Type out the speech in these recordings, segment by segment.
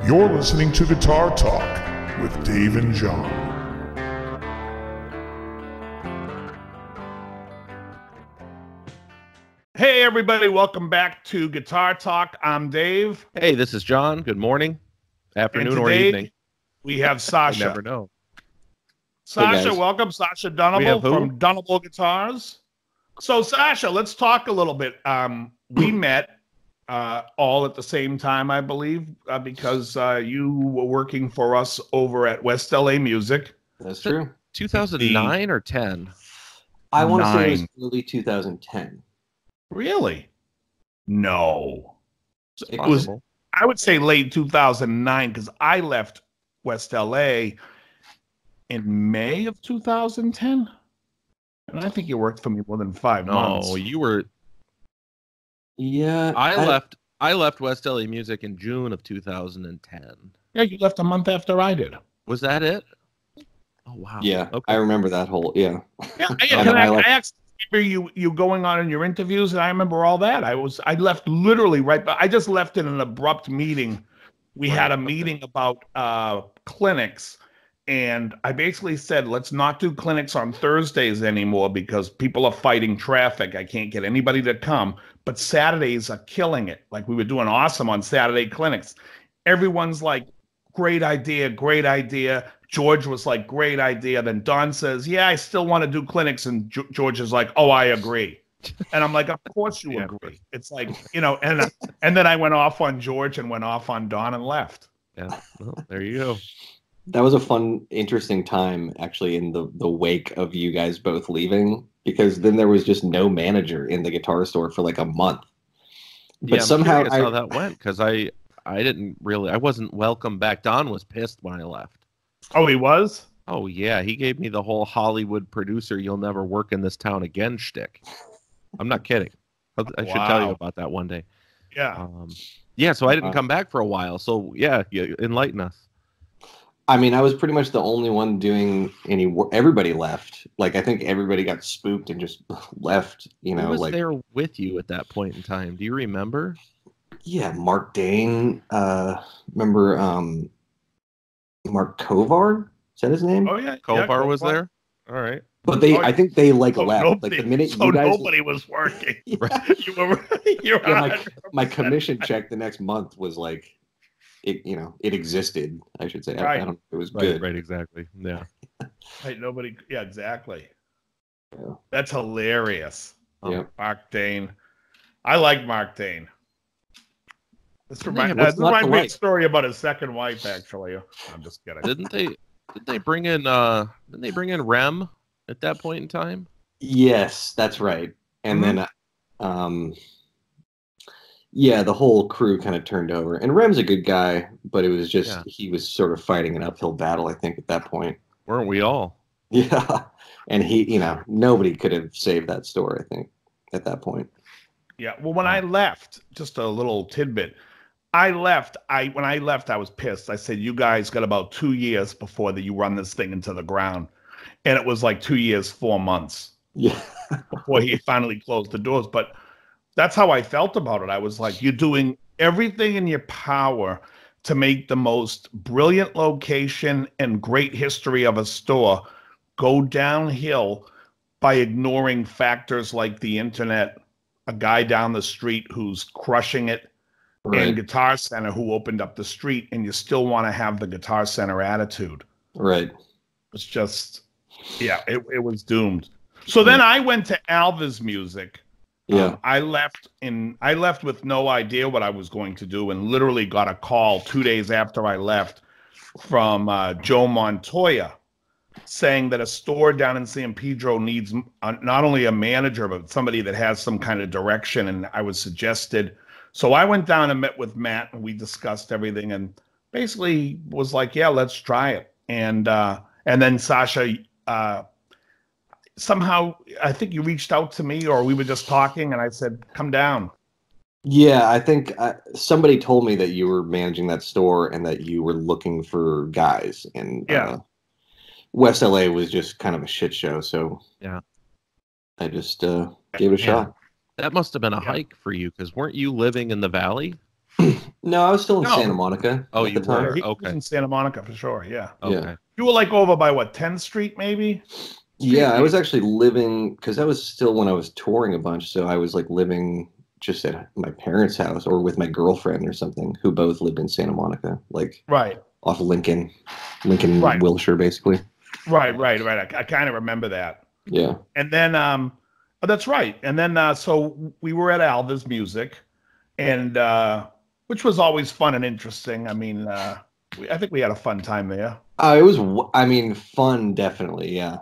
You're listening to Guitar Talk with Dave and John. Hey everybody, welcome back to Guitar Talk. I'm Dave. Hey, this is John. Good morning, afternoon, And or today, evening. We have Sacha. You never know. Sasha, Hey, welcome. Sacha Dunable from Dunable Guitars. So Sacha, let's talk a little bit. We met all at the same time, I believe, because you were working for us over at West LA Music. That's true. 2009 or 10? I want to say it was 9. early 2010. Really? No. It was, I would say late 2009 because I left West LA in May of 2010. And I think you worked for me more than 5 months. No, you were. Yeah. I left West LA Music in June of 2010. Yeah, you left a month after I did. Was that it? Oh, wow. Yeah. Okay. I remember that whole, yeah. I actually remember you going on in your interviews, and I remember all that. I left literally right, but I just left in an abrupt meeting. We had a meeting about clinics, and I basically said, let's not do clinics on Thursdays anymore because people are fighting traffic. I can't get anybody to come, but Saturdays are killing it. Like we were doing awesome on Saturday clinics. Everyone's like, great idea, great idea. George was like, great idea. Then Don says, yeah, I still want to do clinics. And George is like, oh, I agree. And I'm like, of course you agree. It's like, and then I went off on George and went off on Don and left. Yeah, well, there you go. That was a fun, interesting time, actually, in the wake of you guys both leaving, because then there was just no manager in the guitar store for like a month. But yeah, somehow how that went, because I wasn't welcome back. Don was pissed when I left. Oh, he was? Oh, yeah. He gave me the whole Hollywood producer, you'll never work in this town again shtick. I'm not kidding. I should tell you about that one day. Yeah. Yeah, so I didn't come back for a while. So, yeah, enlighten us. I mean, I was pretty much the only one doing any work. Everybody left. Like, I think everybody got spooked and just left, Who was there with you at that point in time? Do you remember? Yeah, Mark Dane. Remember Mark Kovar? Is that his name? Oh, yeah. Kovar was there? All right. But I think they left. Like the minute you guys, nobody was working. Yeah. My commission check the next month was like, it existed. I should say. Right. I don't. It was Right, good. right, exactly. Yeah. Right, nobody. Yeah, exactly. Yeah. That's hilarious. Yeah. Mark Dane. I like Mark Dane. This reminds me of a story about his second wife, actually. I'm just kidding. Didn't they bring in Rem at that point in time? Yes, that's right. And then, the whole crew kind of turned over. And Rem's a good guy, but it was just he was sort of fighting an uphill battle, I think, at that point. Weren't we all? Yeah, and he, nobody could have saved that store, I think, at that point. Yeah. Well, when I left, just a little tidbit. When I left, I was pissed. I said, you guys got about 2 years before that you run this thing into the ground. And it was like 2 years, 4 months. Yeah. Before he finally closed the doors. But that's how I felt about it. I was like, you're doing everything in your power to make the most brilliant location and great history of a store go downhill by ignoring factors like the internet, a guy down the street who's crushing it, Right. and Guitar Center who opened up the street, and you still want to have the Guitar Center attitude. Right. It's just, it was doomed. So then I went to Alva's Music. Yeah. I left with no idea what I was going to do, and literally got a call 2 days after I left from Joe Montoya saying that a store down in San Pedro needs not only a manager, but somebody that has some kind of direction. And I was suggested. So I went down and met with Matt, and we discussed everything, and basically was like, yeah, let's try it. And then Sacha, somehow, I think you reached out to me, or we were just talking, and I said, come down. Yeah, I think somebody told me that you were managing that store and that you were looking for guys. And West LA was just kind of a shit show. So I just gave it a shot. That must have been a hike for you, because weren't you living in the valley? No, I was still in Santa Monica. Oh, you were? He Okay. was in Santa Monica for sure, yeah. Okay. Yeah. You were like over by what, 10th Street maybe? Yeah, I was actually living, because that was still when I was touring a bunch, so I was like living just at my parents' house or with my girlfriend or something, who both lived in Santa Monica, like off Lincoln, Wilshire, basically. Right. I kind of remember that. Yeah. And then, that's right. And then, so we were at Alva's Music, and which was always fun and interesting. I mean, I think we had a fun time there. It was, I mean, fun, definitely. Yeah.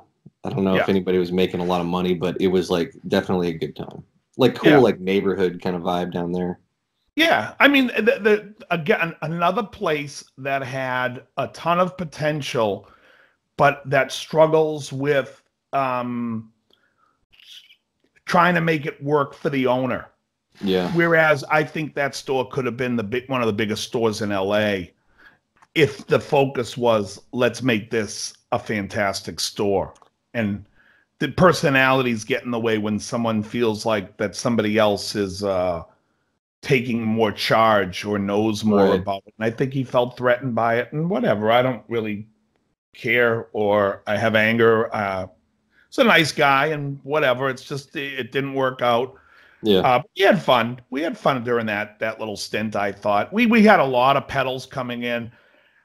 I don't know if anybody was making a lot of money, but it was like definitely a good time. Like cool, like neighborhood kind of vibe down there. Yeah, I mean, again, another place that had a ton of potential, but that struggles with trying to make it work for the owner. Yeah. Whereas I think that store could have been one of the biggest stores in LA if the focus was, let's make this a fantastic store. And the personalities get in the way when someone feels like that somebody else is taking more charge or knows more about it. And I think he felt threatened by it, and whatever. I don't really care, or I have anger. He's a nice guy and whatever. It's just, it didn't work out. Yeah. We had fun. We had fun during that little stint, I thought. We had a lot of pedals coming in.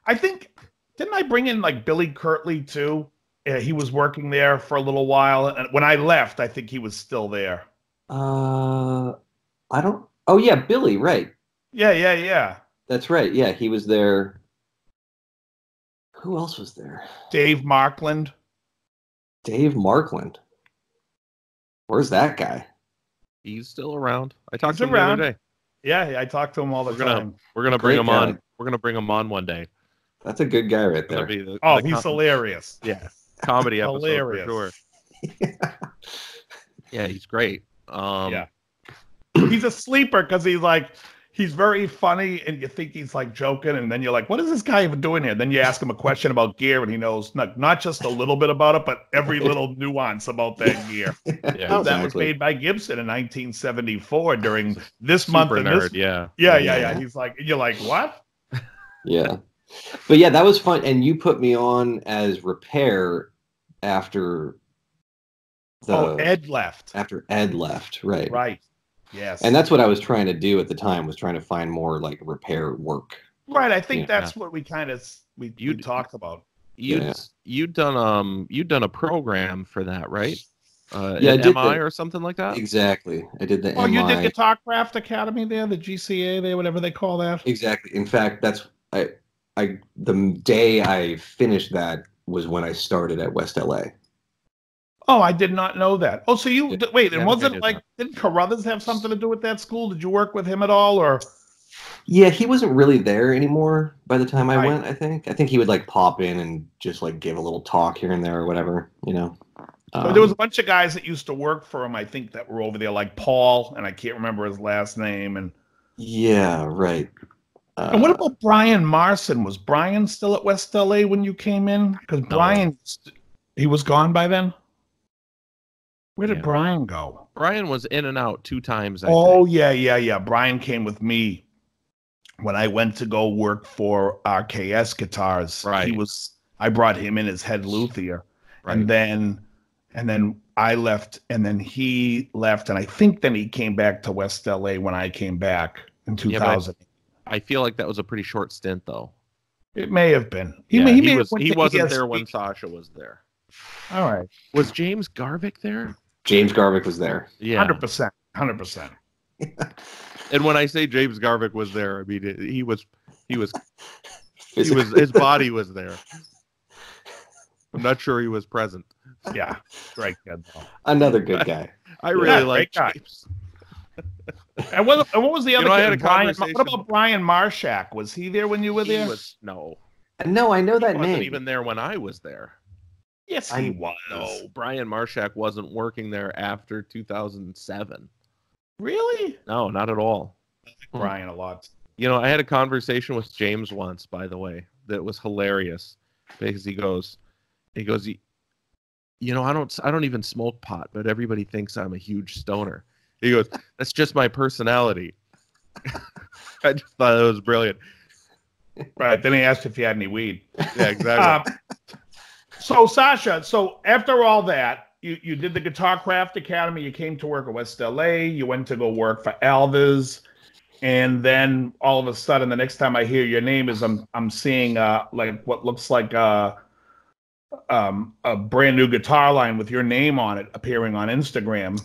I think, didn't I bring in like Billy Kirtley too? He was working there for a little while. And when I left, I think he was still there. I don't. Oh yeah, Billy, right? Yeah. That's right. Yeah, he was there. Who else was there? Dave Markland. Dave Markland. Where's that guy? He's still around. I talked to him the other day. Yeah, I talk to him all the time. We're gonna bring him on. We're gonna bring him on one day. That's a good guy right there. He's hilarious. Yeah, comedy episode hilarious. for sure. Yeah, he's great. He's a sleeper because he's very funny, and you think he's like joking, and then you're like, what is this guy even doing here? Then you ask him a question about gear, and he knows not just a little bit about it, but every little nuance about that gear. Yeah, that was made by Gibson in 1974 during this Super month. Nerd, yeah. He's like, you're like, what? Yeah. But yeah, that was fun. And you put me on as repair after Ed left. After Ed left, right. Right. Yes. And that's what I was trying to do at the time, was trying to find more like repair work. Right. I think that's what we kind of you talked about. You'd done a program for that, right? I did MI or something like that. Exactly. I did the MI. Oh, you did Guitar Craft Academy there, the GCA there, whatever they call that. Exactly. In fact, that's the day I finished that was when I started at West LA. Oh, I did not know that. Oh, so wait, and wasn't didn't Carruthers have something to do with that school? Did you work with him at all, or? Yeah, he wasn't really there anymore by the time I went, I think he would like pop in and just like give a little talk here and there or whatever, you know. There was a bunch of guys that used to work for him, I think, that were over there, like Paul, and I can't remember his last name. And yeah, right. And what about Brian Marson? Was Brian still at West LA when you came in? Because Brian, he was gone by then? Where did Brian go? Brian was in and out 2 times. I think. Yeah. Brian came with me when I went to go work for RKS Guitars. Right. I brought him in as head luthier. Right. And then I left, and then he left, and I think then he came back to West LA when I came back in 2000. I feel like that was a pretty short stint, though. It may have been. He wasn't there when Sacha was there. All right. Was James Garvik there? James Garvik was there. Yeah. 100%. And when I say James Garvik was there, I mean his body was there. I'm not sure he was present. Yeah, great kid though. Another good guy. I really like James. And what was the other guy? What about Brian Marshak? Was he there when you were there? No, I know that name. He wasn't even there when I was there. Yes, he was. No, Brian Marshak wasn't working there after 2007. Really? No, not at all. I like Brian a lot. You know, I had a conversation with James once, by the way, that was hilarious because he goes, you know, I don't even smoke pot, but everybody thinks I'm a huge stoner. He goes, that's just my personality. I just thought it was brilliant. Right. Then he asked if you had any weed. Yeah, exactly. So Sacha, so after all that, you did the Guitar Craft Academy. You came to work at West LA. You went to go work for Alvis. And then all of a sudden, the next time I hear your name is I'm seeing like what looks like a brand new guitar line with your name on it appearing on Instagram.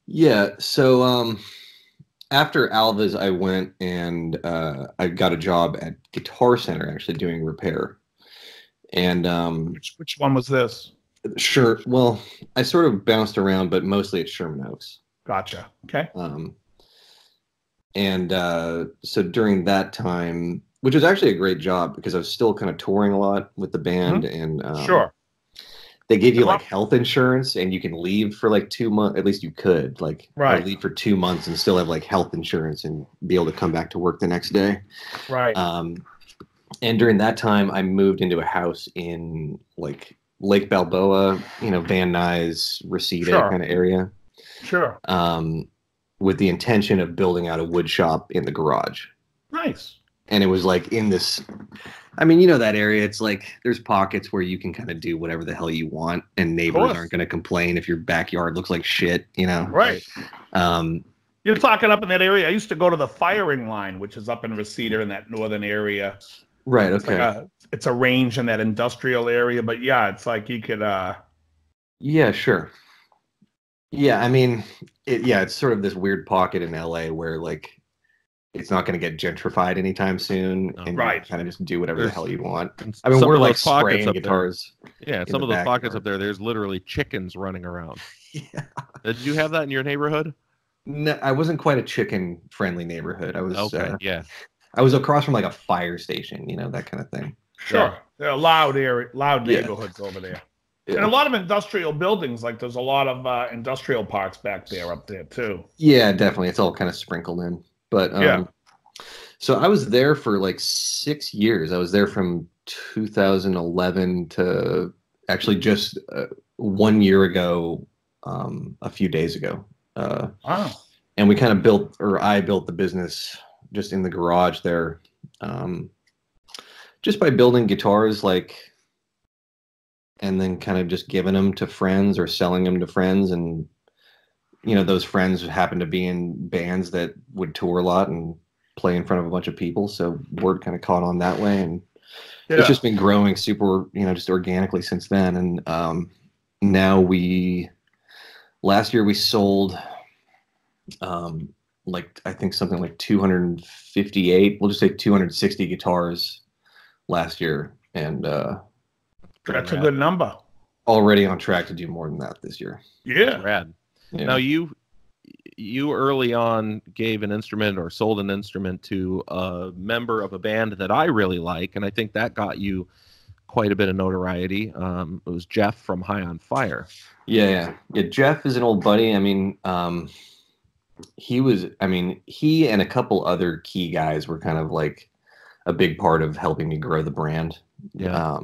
Yeah. So after Alvis, I went and I got a job at Guitar Center, actually doing repair. And which one was this? Sure. Well, I sort of bounced around, but mostly at Sherman Oaks. Gotcha. Okay. And so during that time, which was actually a great job because I was still kind of touring a lot with the band, and sure, they gave you like health insurance, and you can leave for like 2 months. At least you could right. leave for 2 months and still have like health insurance and be able to come back to work the next day. Right. And during that time, I moved into a house in like Lake Balboa, Van Nuys, Reseda kind of area. Sure. With the intention of building out a wood shop in the garage. Nice. And it was like in this, that area, it's like there's pockets where you can kind of do whatever the hell you want and neighbors aren't going to complain if your backyard looks like shit, Right. You're talking up in that area. I used to go to the firing line, which is up in Reseda in that northern area. Right, okay. It's a range in that industrial area, but yeah, it's like you could... Yeah, sure. Yeah, it's sort of this weird pocket in LA where like it's not going to get gentrified anytime soon, and right. you kind of just do whatever the hell you want. We're like spraying guitars. Yeah, some of those pockets up there's literally chickens running around. Yeah. Did you have that in your neighborhood? No, I wasn't quite a chicken-friendly neighborhood. I was yeah. I was across from like a fire station, that kind of thing. Sure, yeah. There are loud neighborhoods over there. Yeah. And a lot of industrial buildings, like there's a lot of industrial parks back there up there too. Yeah, definitely. It's all kind of sprinkled in. But so I was there for like 6 years. I was there from 2011 to actually just 1 year ago, a few days ago. Wow. And we kind of I built the business just in the garage there, just by building guitars, and then kind of just giving them to friends or selling them to friends. And, those friends happened to be in bands that would tour a lot and play in front of a bunch of people. So word kind of caught on that way. And it's just been growing super, just organically since then. And now last year we sold, I think something like 258, we'll just say 260 guitars last year. And that's a good number. Already on track to do more than that this year. Yeah. Rad. Yeah. Now you early on gave an instrument or sold an instrument to a member of a band that I really like, and I think that got you quite a bit of notoriety. It was Jeff from High on Fire. Yeah. Jeff is an old buddy. He and a couple other key guys were kind of like a big part of helping me grow the brand. Yeah.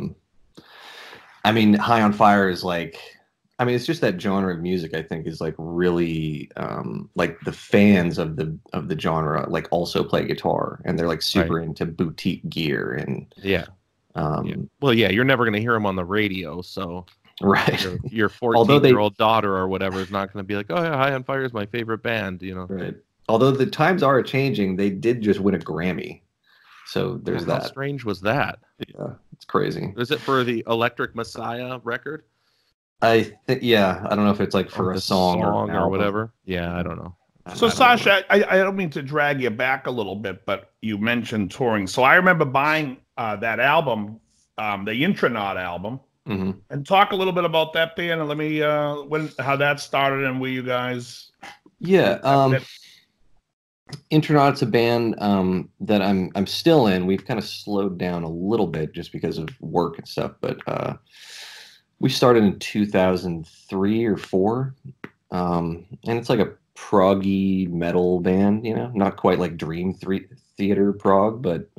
High on Fire is like, it's just that genre of music, I think, is like really like the fans of the genre like also play guitar, and they're like super into boutique gear and Well, yeah, you're never going to hear them on the radio, so right. Your 14-year-old daughter or whatever is not going to be like, oh yeah, High on Fire is my favorite band, Right. Although the times are changing, they did just win a Grammy, so there's that. How strange was that? Yeah, it's crazy. Is it for the Electric Messiah record? I don't know if it's like for a song or whatever. Yeah, I don't know. So Sacha, I don't mean to drag you back a little bit, but you mentioned touring. So I remember buying that album, the Intronaut album, and talk a little bit about that band, and let me how that started and where you guys. Yeah, Intronaut's a band that I'm still in. We've kind of slowed down a little bit just because of work and stuff, but we started in 2003 or 4, and it's like a proggy metal band, not quite like Dream Theater prog, but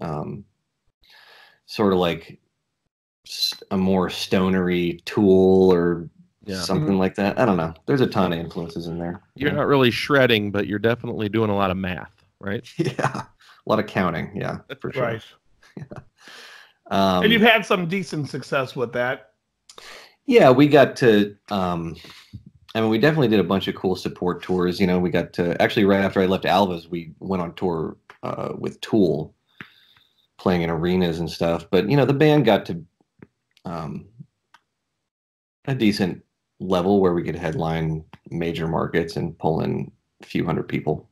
sort of like a more stonery Tool or something like that. I don't know. There's a ton of influences in there. You're not really shredding, but you're definitely doing a lot of math, right? Yeah. lot of counting. Yeah, for sure. Right. And you've had some decent success with that. Yeah, we got to. I mean, we definitely did a bunch of cool support tours. You know, we got to actually right after I left Alva's, we went on tour with Tool, playing in arenas and stuff. But you know, the band got to a decent level where we could headline major markets and pull in a few hundred people,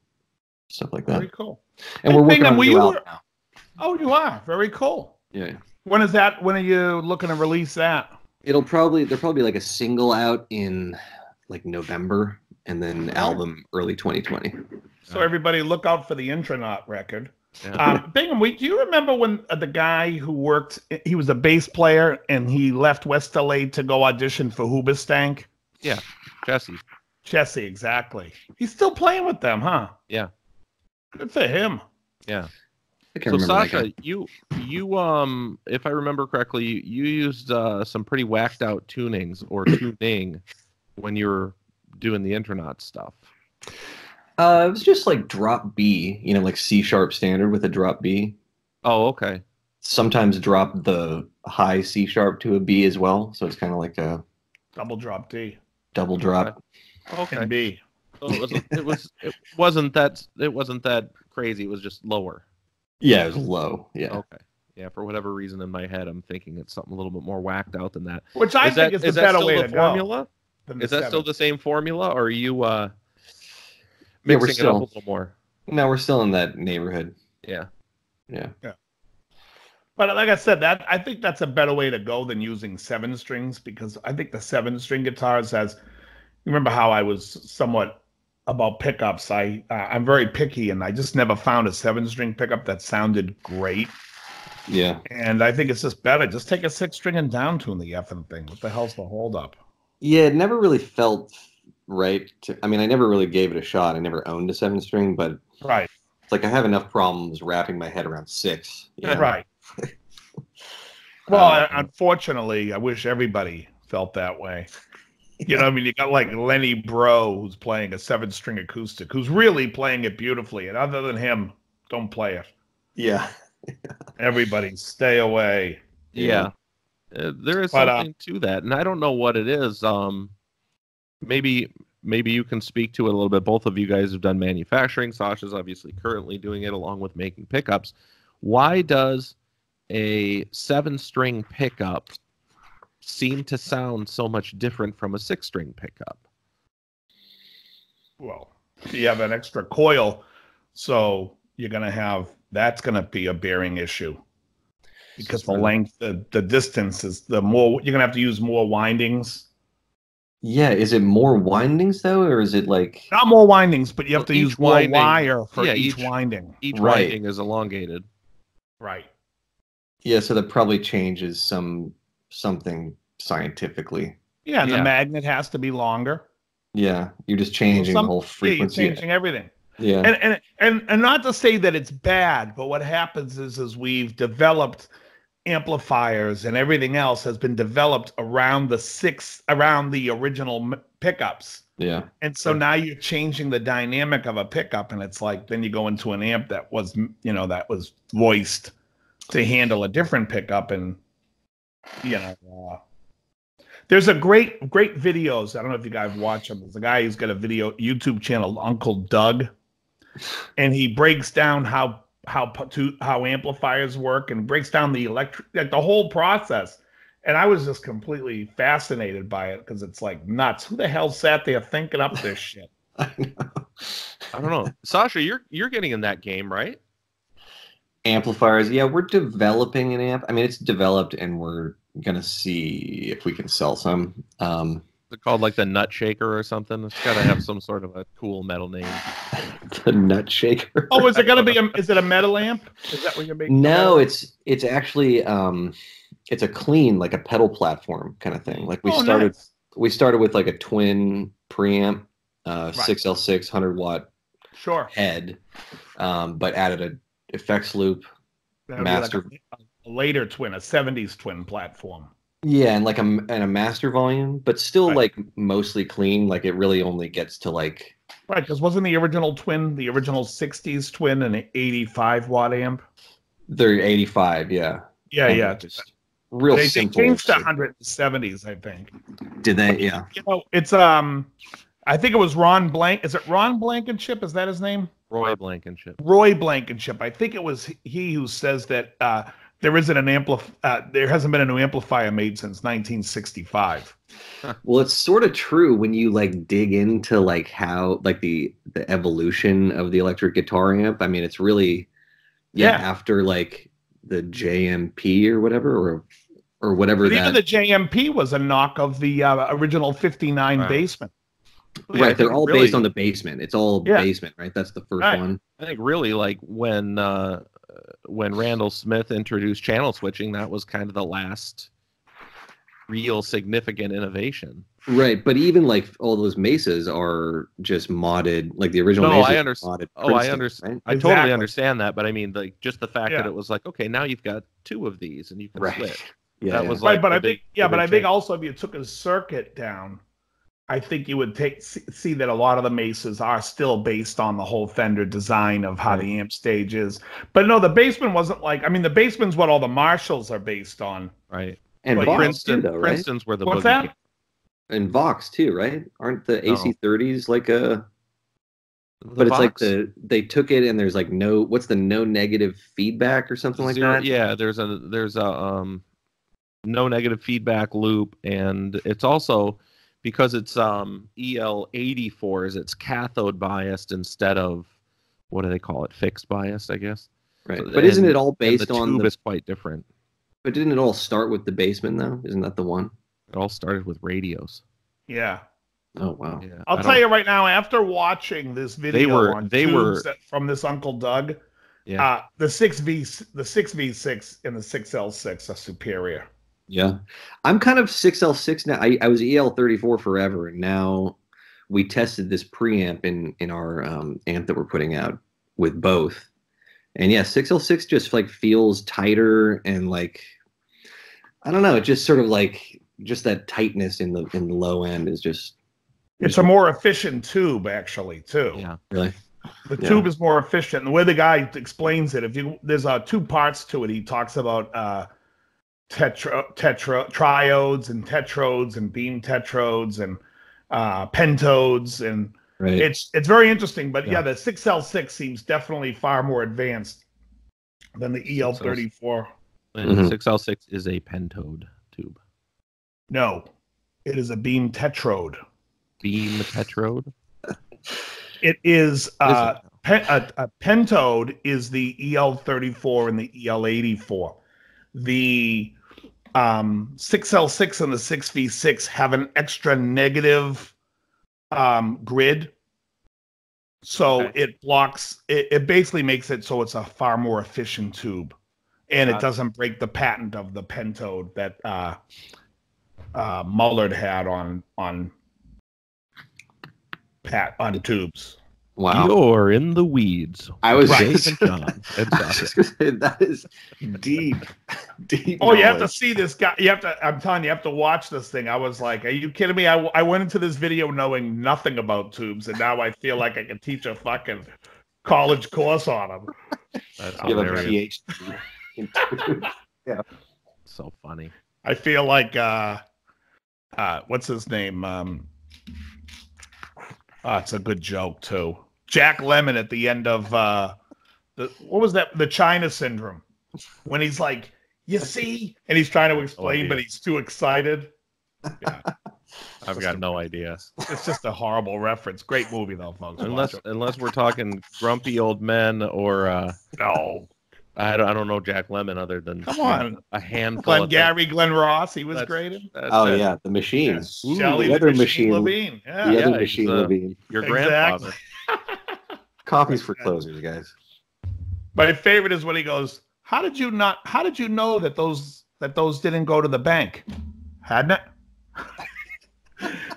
stuff like that. Very cool. And we're working on a new album now. Oh, you are? Very cool. Yeah. When is that? When are you looking to release that? There'll probably be like a single out in like November, and then album early 2020. So everybody look out for the Intronaut record. Yeah. Bingham, do you remember when the guy who worked, he was a bass player and he left West LA to go audition for Hoobastank? Yeah, Jesse. Jesse, exactly. He's still playing with them, huh? Yeah. Good for him. Yeah. So Sacha, you if I remember correctly, you used some pretty whacked out tunings or tuning when you were doing the Intronaut stuff. It was just like drop B, you know, like C sharp standard with a drop B. Oh, okay. Sometimes drop the high C sharp to a B as well, so it's kind of like a double drop D. Double drop. Okay. And B. So it wasn't that crazy. It was just lower. Yeah, it was low. Yeah. Okay. Yeah, for whatever reason in my head, I'm thinking it's something a little bit more whacked out than that. Which I think is the better way to formula? Go. Is that still the same formula, or are you mixing it up a little more? No, we're still in that neighborhood. Yeah. Yeah. Yeah. But like I said, I think that's a better way to go than using 7 strings, because I think the 7-string guitars has. You remember how I was somewhat about pickups? I'm very picky, and I just never found a 7-string pickup that sounded great. Yeah. And I think it's just better. Just take a 6-string and down tune the effing thing. What the hell's the holdup? Yeah, it never really felt right. I mean, I never really gave it a shot. I never owned a 7-string, but right. It's like I have enough problems wrapping my head around 6. You know? Right. Well, unfortunately, I wish everybody felt that way. You know, I mean, you got like Lenny Bro, who's playing a 7-string acoustic, who's really playing it beautifully. And other than him, don't play it. Yeah. Everybody stay away. Yeah. There is something to that. And I don't know what it is. Maybe you can speak to it a little bit. Both of you guys have done manufacturing. Sacha's obviously currently doing it along with making pickups. Why does a 7-string pickup seem to sound so much different from a 6-string pickup? Well, you have an extra coil, so you're going to have, that's going to be a bearing issue, because the length, the distance is the more, you're going to have to use more windings. Yeah, is it more windings though, or is it like not more windings, but you have to use more wire for each winding. Each winding is elongated. Right. Yeah, so that probably changes something scientifically. Yeah, and the magnet has to be longer. Yeah, you're just changing the whole frequency. Yeah, you're changing everything. Yeah. And not to say that it's bad, but what happens is we've developed amplifiers, and everything else has been developed around the original pickups. Yeah. And so now you're changing the dynamic of a pickup, and it's like then you go into an amp that was, you know, that was voiced to handle a different pickup, and you know, there's a great videos. I don't know if you guys watch them. There's a guy who's got a video YouTube channel, Uncle Doug, and he breaks down how amplifiers work and breaks down the the whole process. And I was just completely fascinated by it, because it's like nuts. Who the hell sat there thinking up this shit? I don't know. Sacha, you're getting in that game, right? Amplifiers. Yeah, we're developing an amp. I mean, it's developed, and we're going to see if we can sell some. Is it called like the Nut Shaker or something? It's got to have some sort of a cool metal name. The Nut Shaker. Oh, is it going to be is it a metal amp? Is that what you're making? No, it's actually it's a clean, like a pedal platform kind of thing. Like we started with like a twin preamp, 6L6 100-watt head, but added a effects loop, master, like a later twin, a 70s twin platform. Yeah, and like a master volume, but still like mostly clean. Like it really only gets to like Right, because wasn't the original 60s twin, an 85 watt amp? They're 85, yeah. Yeah. Just real simple. They changed to 170s, I think. Did they? Yeah. It's I think it was Ron Blank. Is it Ron Blankenship? Is that his name? Roy Blankenship. Roy Blankenship. I think it was he who says that there isn't there hasn't been a new amplifier made since 1965. Well, it's sort of true when you like dig into like how like the evolution of the electric guitar amp. I mean, it's really after like the JMP or whatever or whatever. But even the JMP was a knock of the original 59 Bassman. Right, they're all based on the Bassman. It's all Bassman, right? That's the first one. I think really like when Randall Smith introduced channel switching, that was kind of the last real significant innovation. Right, but even like all those Mesas are just modded, like the original. No, I understand. I understand. Right? I totally understand that, but I mean, like just the fact that it was like, okay, now you've got 2 of these, and you can switch. Yeah, that was right. Like but I think also if you took a circuit down, I think you would see that a lot of the Mesas are still based on the whole Fender design of how the amp stage is. But no, the Bassman wasn't like. I mean, the Bassman's what all the Marshalls are based on, right? And Vox too, though, right? Princeton's where the What's that? And Vox too, right? Aren't the AC30s like a? But it's Vox? like they took it and there's like no negative feedback or something like that. Yeah, there's a no negative feedback loop, and it's also because it's EL84s, it's cathode biased instead of what do they call it? Fixed biased, I guess. Right. So, but isn't it all based on the tube is quite different. But didn't it all start with the Bassman though? Isn't that the one? It all started with radios. Yeah. Oh wow. Yeah, I'll tell you right now, after watching this video from this Uncle Doug, the 6V6 and the 6L6 are superior. Yeah. I'm kind of 6L6 now. I was EL34 forever, and now we tested this preamp in our amp that we're putting out with both. And yeah, 6L6 just like feels tighter and like I don't know, it just sort of like just that tightness in the low end is just it's a more efficient tube actually too. Yeah. Really? The tube is more efficient. And the way the guy explains it, there's 2 parts to it. He talks about triodes and tetrodes and beam tetrodes and pentodes and it's very interesting. But the 6L6 seems definitely far more advanced than the EL34. 6L6 is a pentode tube. No, it is a beam tetrode. Beam tetrode? It is a pentode is the EL34 and the EL84. The 6L6 and the 6V6 have an extra negative grid. So it blocks, it basically makes it so it's a far more efficient tube. And it doesn't break the patent of the pentode that Mullard had on tubes. Wow. You're in the weeds. I was Dave and John. That is deep. Oh, you have to see this guy. I'm telling you, you have to watch this thing. I was like, are you kidding me? I went into this video knowing nothing about tubes, and now I feel like I can teach a fucking college course on them. That's hilarious. Yeah. So funny. I feel like what's his name? It's a good joke too. Jack Lemmon at the end of what was that? The China Syndrome, when he's like, "You see," and he's trying to explain, but he's too excited. Yeah. I've got no idea. It's just a horrible reference. Great movie though, folks. Unless we're talking Grumpy Old Men or no. I don't know Jack Lemmon other than a handful. Glenn Ross, he was great in. The Machine. Yeah. Shelley the other Machine Levine. Yeah. The other Machine Levine. Your grandfather. Coffee's for closers, guys. My favorite is when he goes, How did you know that those didn't go to the bank? Hadn't it?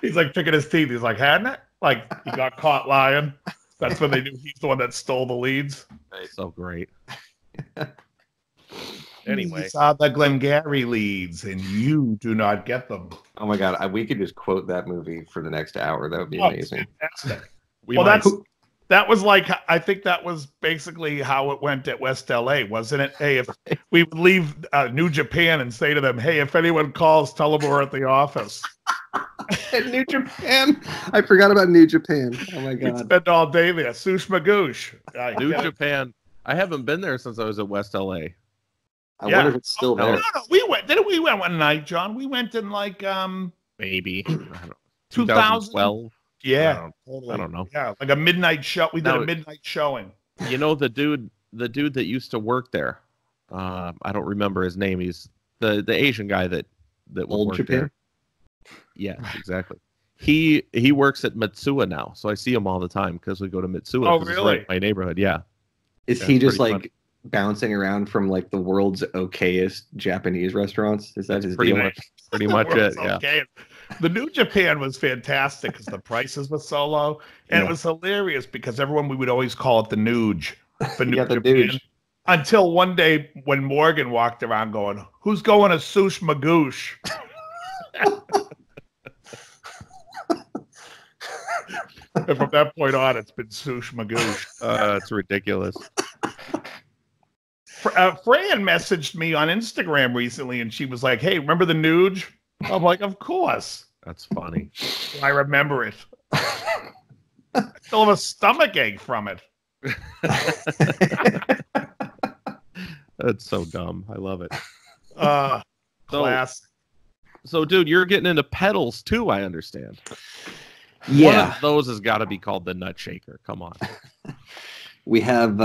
He's like picking his teeth. He's like, hadn't it? Like he got caught lying. That's when they knew he's the one that stole the leads. So great. Anyway, you saw the Glengarry leads, and you do not get them. Oh my God, we could just quote that movie for the next hour. That would be amazing. Fantastic. That was like, I think that was basically how it went at West LA, wasn't it? Hey, if we would leave New Japan and say to them, hey, if anyone calls, tell them we're at the office. New Japan. I forgot about New Japan. Oh my God. We spent all day there. Sush Magoosh. New Japan. I haven't been there since I was at West LA. I wonder if it's still there. No. We went. Didn't we went one night, John? We went in like maybe 2012. Yeah, I don't know. Yeah, like a midnight show. We did a midnight showing. You know the dude that used to work there. I don't remember his name. He's the Asian guy that Old Japan. There. Yeah, exactly. He works at Mitsuya now, so I see him all the time because we go to Mitsuya. Oh, really? It's right in my neighborhood. Yeah. Is he just like funny. Bouncing around from like the world's okayest Japanese restaurants? Is that his deal? Pretty much it. Yeah. Okay. The New Japan was fantastic because the prices were so low, and it was hilarious because we would always call it the Nuge for New Japan. Nuge. Until one day when Morgan walked around going, "Who's going to Sush Magoosh?" And from that point on, it's been Sush Magoosh. It's ridiculous. Fran messaged me on Instagram recently, and she was like, "Hey, remember the Nuge?" I'm like, "Of course." That's funny. I remember it. I still have a stomach ache from it. That's so dumb. I love it. Class. So, dude, you're getting into pedals too, I understand. Yeah. One of those has got to be called the Nut Shaker. Come on. We have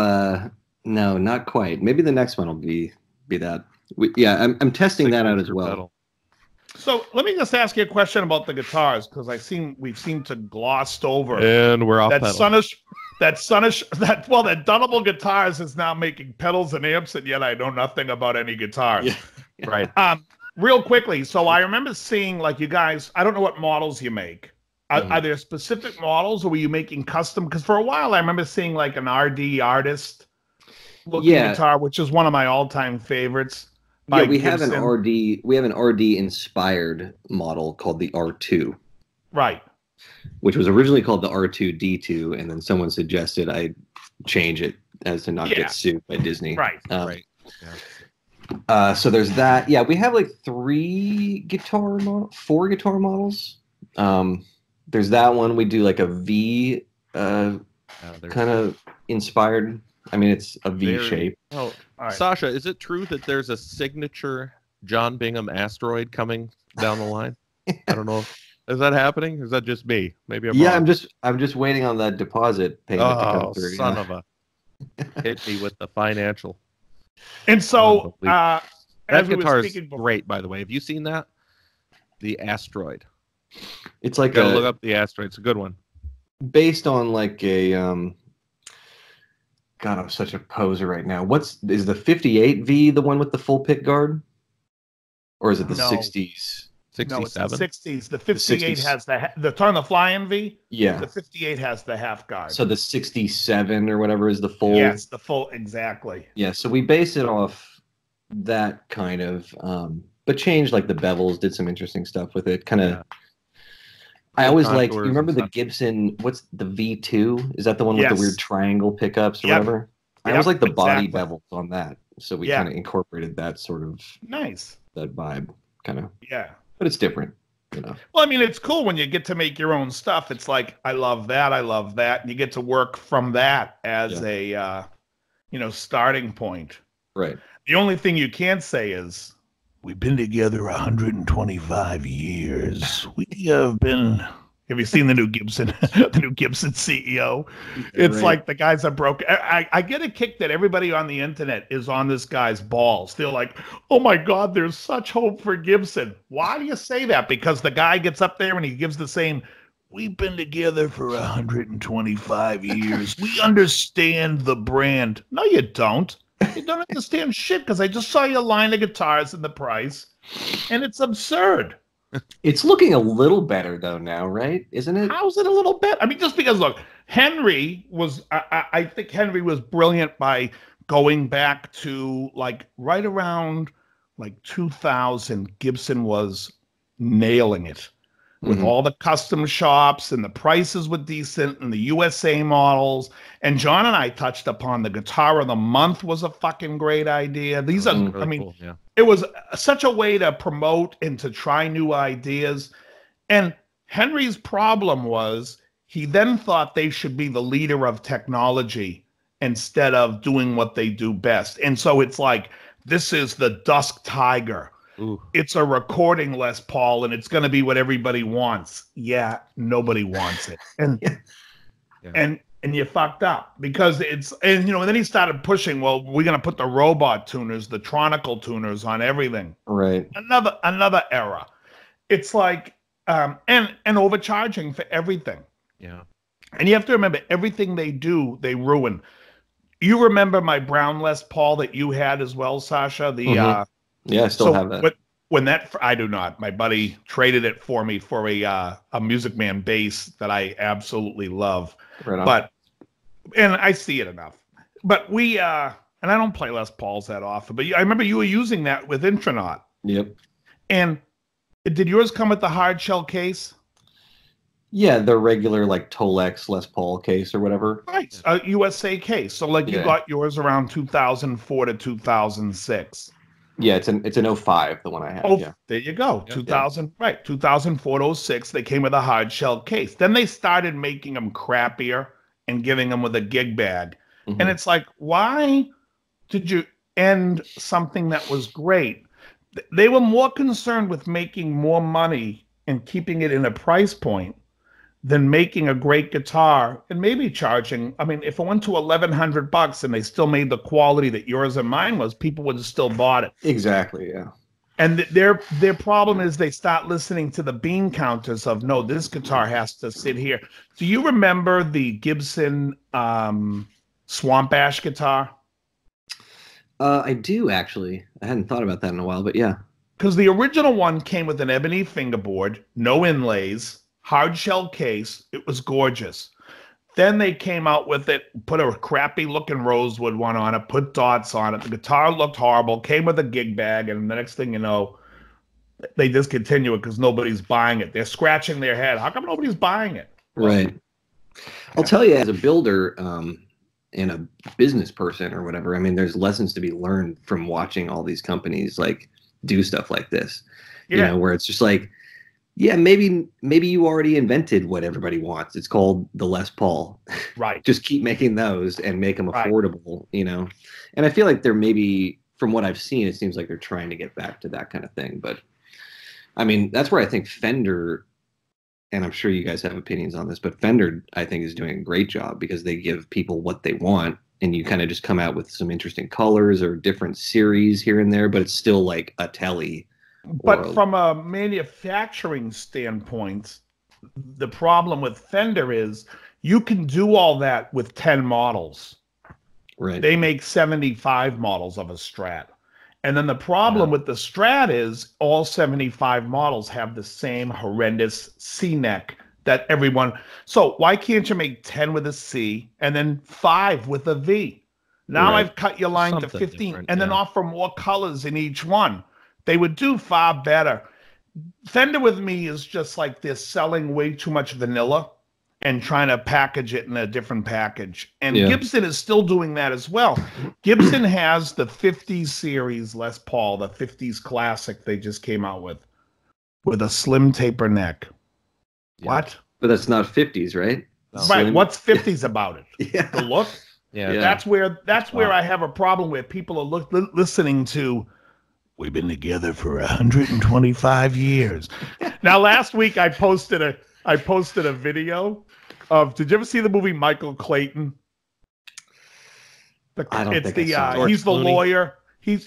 no, not quite. Maybe the next one will be that. I'm testing that out as well. Pedal. So let me just ask you a question about the guitars because we've seemed to glossed over. And we're off that pedal. That Dunable Guitars is now making pedals and amps, and yet I know nothing about any guitars. Yeah. Right. Real quickly, so I remember seeing like you guys. I don't know what models you make. Are there specific models, or were you making custom? Because for a while I remember seeing like an RD artist looking guitar, which is one of my all-time favorites. Yeah, we have an RD. We have an RD inspired model called the R2. Right. Which was originally called the R2D2, and then someone suggested I change it as to not get sued by Disney. Right. Right. Yeah. So there's that. Yeah, we have like 4 guitar models. There's that one. We do like a V kind of inspired. I mean, it's a V shape. Oh, right. Sacha, is it true that there's a signature John Bingham asteroid coming down the line? I don't know. Is that happening? Is that just me? Maybe I'm wrong. I'm just waiting on that deposit payment to come through. Son of a hit me with the financial. And so that guitar is great, by the way. Have you seen that? The Asteroid. It's like gotta look up the Asteroid. It's a good one. Based on like a God, I'm such a poser right now. Is the 58V the one with the full pick guard? Or is it the 60s? 67? No, it's the 60s. The 58 has the turn the fly-in V. Yeah. The 58 has the half guard. So the 67 or whatever is the full. Yes, the full, exactly. Yeah, so we base it off that kind of, but changed like the bevels, did some interesting stuff with it. Kind of. Yeah. I always like. You remember the Gibson? What's the V2? Is that the one with the weird triangle pickups or whatever? I always like the body bevels on that, so we kind of incorporated that sort of that vibe, kind of. Yeah. But it's different, you know. Well, I mean, it's cool when you get to make your own stuff. It's like, I love that, and you get to work from that as a, starting point. Right. The only thing you can't say is, we've been together 125 years. We have been. Have you seen the new Gibson, CEO? It's like the guys are broke. I get a kick that everybody on the internet is on this guy's balls. They're like, oh my God, there's such hope for Gibson. Why do you say that? Because the guy gets up there and he gives the same, we've been together for 125 years. We understand the brand. No, you don't. You don't understand shit because I just saw your line of guitars and the price, and it's absurd. It's looking a little better though now, right? Isn't it? How's it a little bit? I mean, just because look, Henry was. I think Henry was brilliant by going back to like right around like 2000. Gibson was nailing it. with Mhm. all the custom shops, and the prices were decent, and the USA models. And John and I touched upon the Guitar of the Month was a fucking great idea. These are, Really I mean, cool, yeah. it was such a way to promote and to try new ideas. And Henry's problem was he then thought they should be the leader of technology instead of doing what they do best. And so it's like, this is the Dusk Tiger. Ooh. It's a recording Les Paul, and it's going to be what everybody wants. Yeah, nobody wants it. And Yeah. and you fucked up because it's, and you know, and then he started pushing, well, we're going to put the robot tuners, the Tronical tuners on everything. Right. Another era. It's like and overcharging for everything. Yeah. And you have to remember, everything they do, they ruin. You remember my brown Les Paul that you had as well, Sacha? The Mhm. Yeah, I still have that. When that, I do not. My buddy traded it for me for a Music Man bass that I absolutely love. Right on. But, and I see it enough. But we, and I don't play Les Pauls that often, but I remember you were using that with Intronaut. Yep. And did yours come with the hard shell case? Yeah, the regular like Tolex Les Paul case or whatever. Right, a USA case. So like you Yeah. got yours around 2004 to 2006. Yeah, it's an 05, the one I have. Oh, Yeah. there you go. Yeah. 2000, right. 2004 to 06, they came with a hard shell case. Then they started making them crappier and giving them with a gig bag. Mhm. And it's like, why did you end something that was great? They were more concerned with making more money and keeping it in a price point than making a great guitar and maybe charging. I mean, if it went to $1,100 and they still made the quality that yours and mine was, people would have still bought it. Exactly, yeah. And their problem is they start listening to the bean counters of, no, this guitar has to sit here. Do you remember the Gibson Swamp Ash guitar? I do, actually. I hadn't thought about that in a while, but yeah. Because the original one came with an ebony fingerboard, no inlays, hard shell case. It was gorgeous. Then they came out with it, put a crappy looking rosewood one on it, put dots on it. The guitar looked horrible, came with a gig bag, and the next thing you know, they discontinue it because nobody's buying it. They're scratching their head. How come nobody's buying it? Right. I'll tell you, as a builder and a business person or whatever, I mean, there's lessons to be learned from watching all these companies like do stuff like this. Yeah. You know, where it's just like, yeah, maybe you already invented what everybody wants. It's called the Les Paul. Right. Just keep making those and make them Right. affordable, you know. And I feel like they're maybe, from what I've seen, it seems like they're trying to get back to that kind of thing. But I mean, that's where I think Fender, and I'm sure you guys have opinions on this, but Fender, I think, is doing a great job because they give people what they want, and you kind of just come out with some interesting colors or different series here and there, but it's still like a Telly. But from a manufacturing standpoint, the problem with Fender is you can do all that with 10 models. Right. They make 75 models of a Strat. And then the problem with the Strat is all 75 models have the same horrendous C neck that everyone. So why can't you make 10 with a C and then 5 with a V? Now Right. I've cut your line to Something 15 different, and then yeah. offer more colors in each one. They would do far better. Fender with me is just like they're selling way too much vanilla and trying to package it in a different package. And Yeah. Gibson is still doing that as well. Gibson has the 50s series Les Paul, the 50s classic they just came out with a slim taper neck. Yeah. What? But that's not 50s, right? No. Right. Slim? What's 50s about it? Yeah. The look? Yeah. Yeah. That's where Wow. I have a problem where people are listening to, we've been together for 125 years. Now, last week I posted a video of, did you ever see the movie Michael Clayton? I don't think I saw it. George He's the Clooney? lawyer.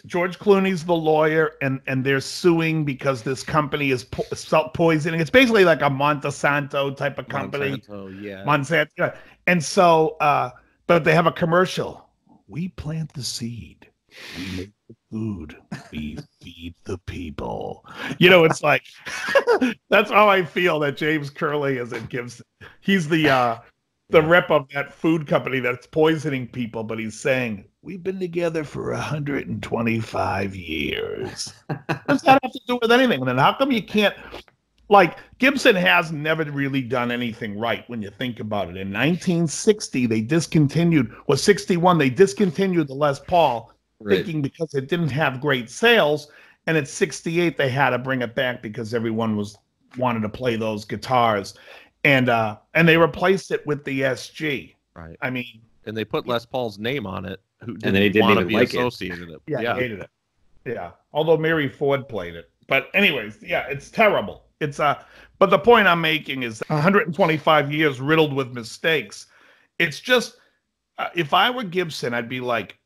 George Clooney's the lawyer, and they're suing because this company is poisoning. It's basically like a Monsanto type of company. Monsanto, yeah. Monsanto. Yeah. And so, but they have a commercial. We plant the seed. We make the food. We feed the people. You know, it's like, that's how I feel that James Curley is at Gibson. He's the rep of that food company that's poisoning people, but he's saying, we've been together for 125 years. What does that have to do with anything? And then how come you can't, Like, Gibson has never really done anything right when you think about it. In 1960, they discontinued, or 61, they discontinued the Les Paul, thinking because it didn't have great sales. And at 68, they had to bring it back because everyone wanted to play those guitars. And they replaced it with the SG. Right. I mean, and they put Les Paul's name on it, who and they didn't want to even be like associated with it. Yeah, they hated it. Yeah. Although Mary Ford played it. But anyways, yeah, it's terrible. It's but the point I'm making is 125 years riddled with mistakes. It's just if I were Gibson, I'd be like,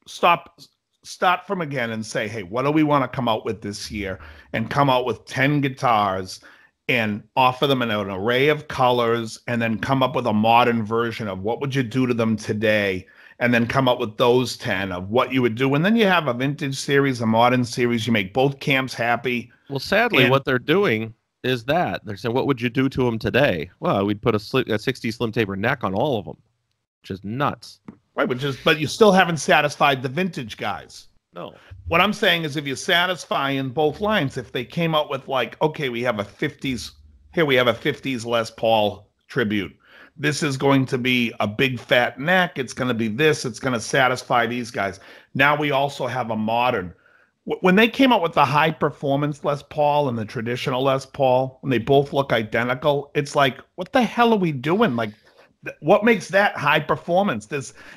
start from again and say, hey, what do we want to come out with this year? And come out with 10 guitars and offer them in an array of colors, and then come up with a modern version of what would you do to them today, and then come up with those 10 of what you would do. And then you have a vintage series, a modern series. You make both camps happy. Well, sadly, what they're doing is that. They're saying, what would you do to them today? Well, we'd put a 60 slim taper neck on all of them, which is nuts. Right, but you still haven't satisfied the vintage guys. No. What I'm saying is if you satisfy in both lines, if they came out with like, okay, we have a 50s Les Paul tribute. This is going to be a big fat neck. It's going to be this. It's going to satisfy these guys. Now we also have a modern. When they came out with the high performance Les Paul and the traditional Les Paul, when they both look identical, it's like, what the hell are we doing? Like, what makes that high performance?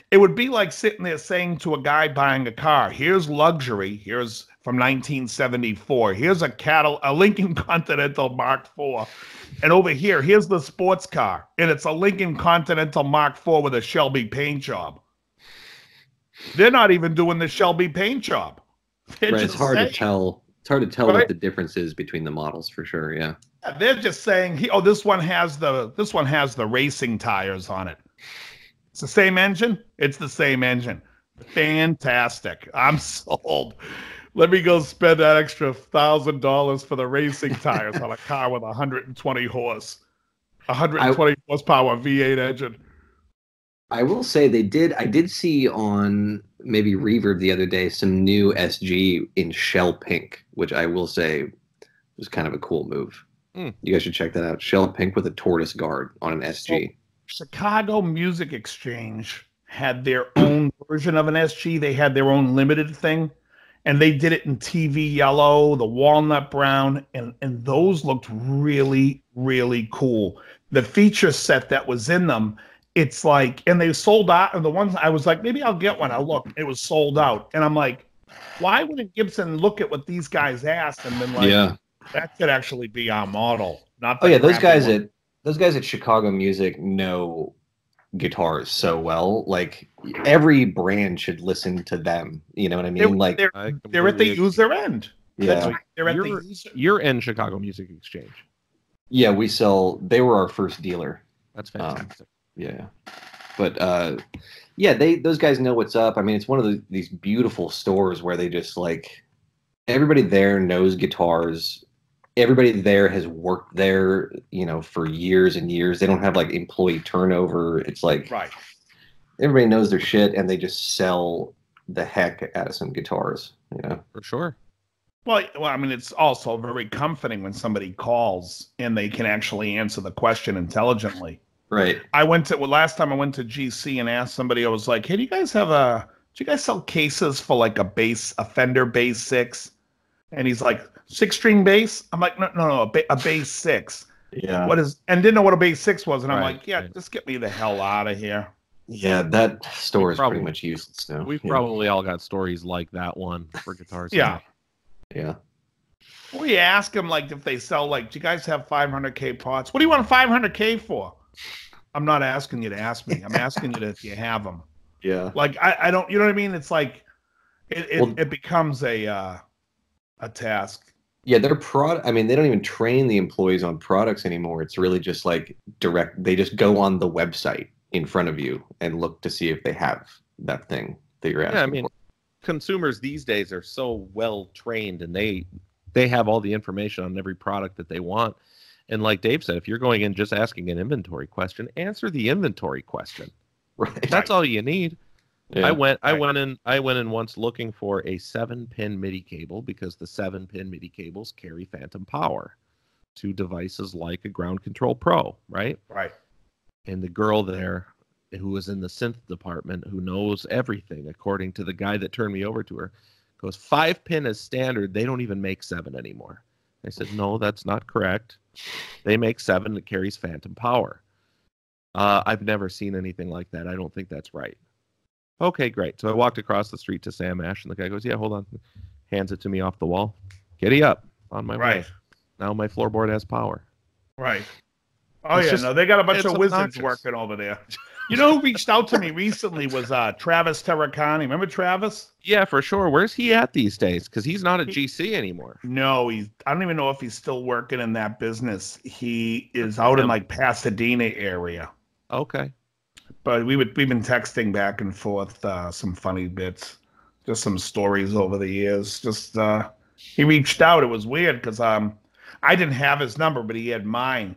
It would be like sitting there saying to a guy buying a car, here's luxury. Here's from 1974. Here's a Lincoln Continental Mark IV. And over here, here's the sports car. And it's a Lincoln Continental Mark IV with a Shelby paint job. They're not even doing the Shelby paint job. It's hard to tell. It's hard to tell what the difference is between the models for sure. Yeah. They're just saying, this one has the racing tires on it. It's the same engine. It's the same engine. Fantastic. I'm sold. Let me go spend that extra $1,000 for the racing tires on a car with 120 horsepower V8 engine. I will say I did see on maybe Reverb the other day some new SG in shell pink, which I will say was kind of a cool move. You guys should check that out. Shell pink with a tortoise guard on an SG. So, Chicago Music Exchange had their own version of an SG. They had their own limited thing, and they did it in TV yellow, the walnut brown, and those looked really, really cool. The feature set that was in them, it's like, and they sold out, and the ones I was like, maybe I'll get one. I'll look. It was sold out. And I'm like, why wouldn't Gibson look at what these guys asked and been like, that could actually be our model? Those guys at Chicago Music know guitars so well. Like, every brand should listen to them. You know what I mean? They're at the user end. Yeah. You're in Chicago Music Exchange. Yeah, they were our first dealer. That's fantastic. Yeah. But those guys know what's up. I mean, it's one of these beautiful stores where they just like, everybody there knows guitars. Everybody there has worked there, for years and years. They don't have like employee turnover. It's like, everybody knows their shit, and they just sell the heck out of some guitars, For sure. Well, I mean, it's also very comforting when somebody calls and they can actually answer the question intelligently. Right. Last time I went to GC and asked somebody, I was like, hey, do you guys sell cases for like a Fender Bass 6? And he's like, 6-string bass? I'm like, no, a Bass 6. Yeah. And didn't know what a Bass 6 was. And I'm like, just get me the hell out of here. Yeah, that store is pretty much useless now. We've probably all got stories like that one for guitars. Yeah. Yeah. We ask them, like, if they sell, like, do you guys have 500K pots? What do you want 500K for? I'm not asking you to ask me. I'm asking you if you have them. Yeah. Like, I don't, you know what I mean? It's like, it becomes a task. Yeah, their product. I mean, they don't even train the employees on products anymore. It's really just like direct. They just go on the website in front of you and look to see if they have that thing that you're asking. Yeah, I mean, consumers these days are so well trained, and they have all the information on every product that they want. And like Dave said, if you're going in just asking an inventory question, answer the inventory question. Right. That's all you need. Yeah. I went in once looking for a 7-pin MIDI cable because the 7-pin MIDI cables carry phantom power to devices like a Ground Control Pro, right? Right. And the girl there, who was in the synth department, who knows everything, according to the guy that turned me over to her, goes, 5-pin is standard. They don't even make 7 anymore. I said, no, that's not correct. They make 7 that carries phantom power. I've never seen anything like that. I don't think that's right. Okay, great. So I walked across the street to Sam Ash, and the guy goes, yeah, hold on. Hands it to me off the wall. Giddy up. On my way. Now my floorboard has power. Right. Oh, yeah. No, they got a bunch of wizards working over there. You know who reached out to me recently was Travis Terracani. Remember Travis? Yeah, for sure. Where's he at these days? Because he's not at GC anymore. No, I don't even know if he's still working in that business. He is out in like Pasadena area. Okay. But we've been texting back and forth some funny bits, just some stories over the years. Just he reached out. It was weird because I didn't have his number, but he had mine.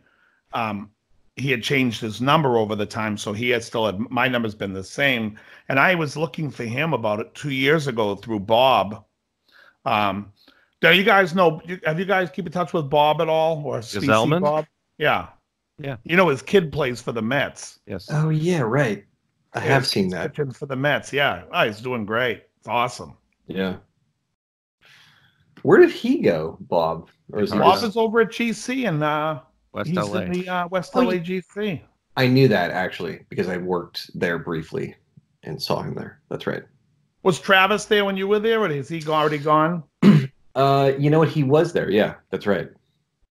He had changed his number over the time, so he had still had my number's been the same. And I was looking for him about it 2 years ago through Bob. Do you guys know? Have you guys keep in touch with Bob at all or Zelman? Bob? Yeah. Yeah. You know his kid plays for the Mets. Yes. Oh yeah, right. I have seen that. Pitching for the Mets. Yeah. Oh, he's doing great. It's awesome. Yeah. Where did he go, Bob? Or is Bob is over at GC and West he's LA. in the West LA GC. I knew that actually because I worked there briefly and saw him there. That's right. Was Travis there when you were there, or is he already gone? You know what? He was there. Yeah, that's right.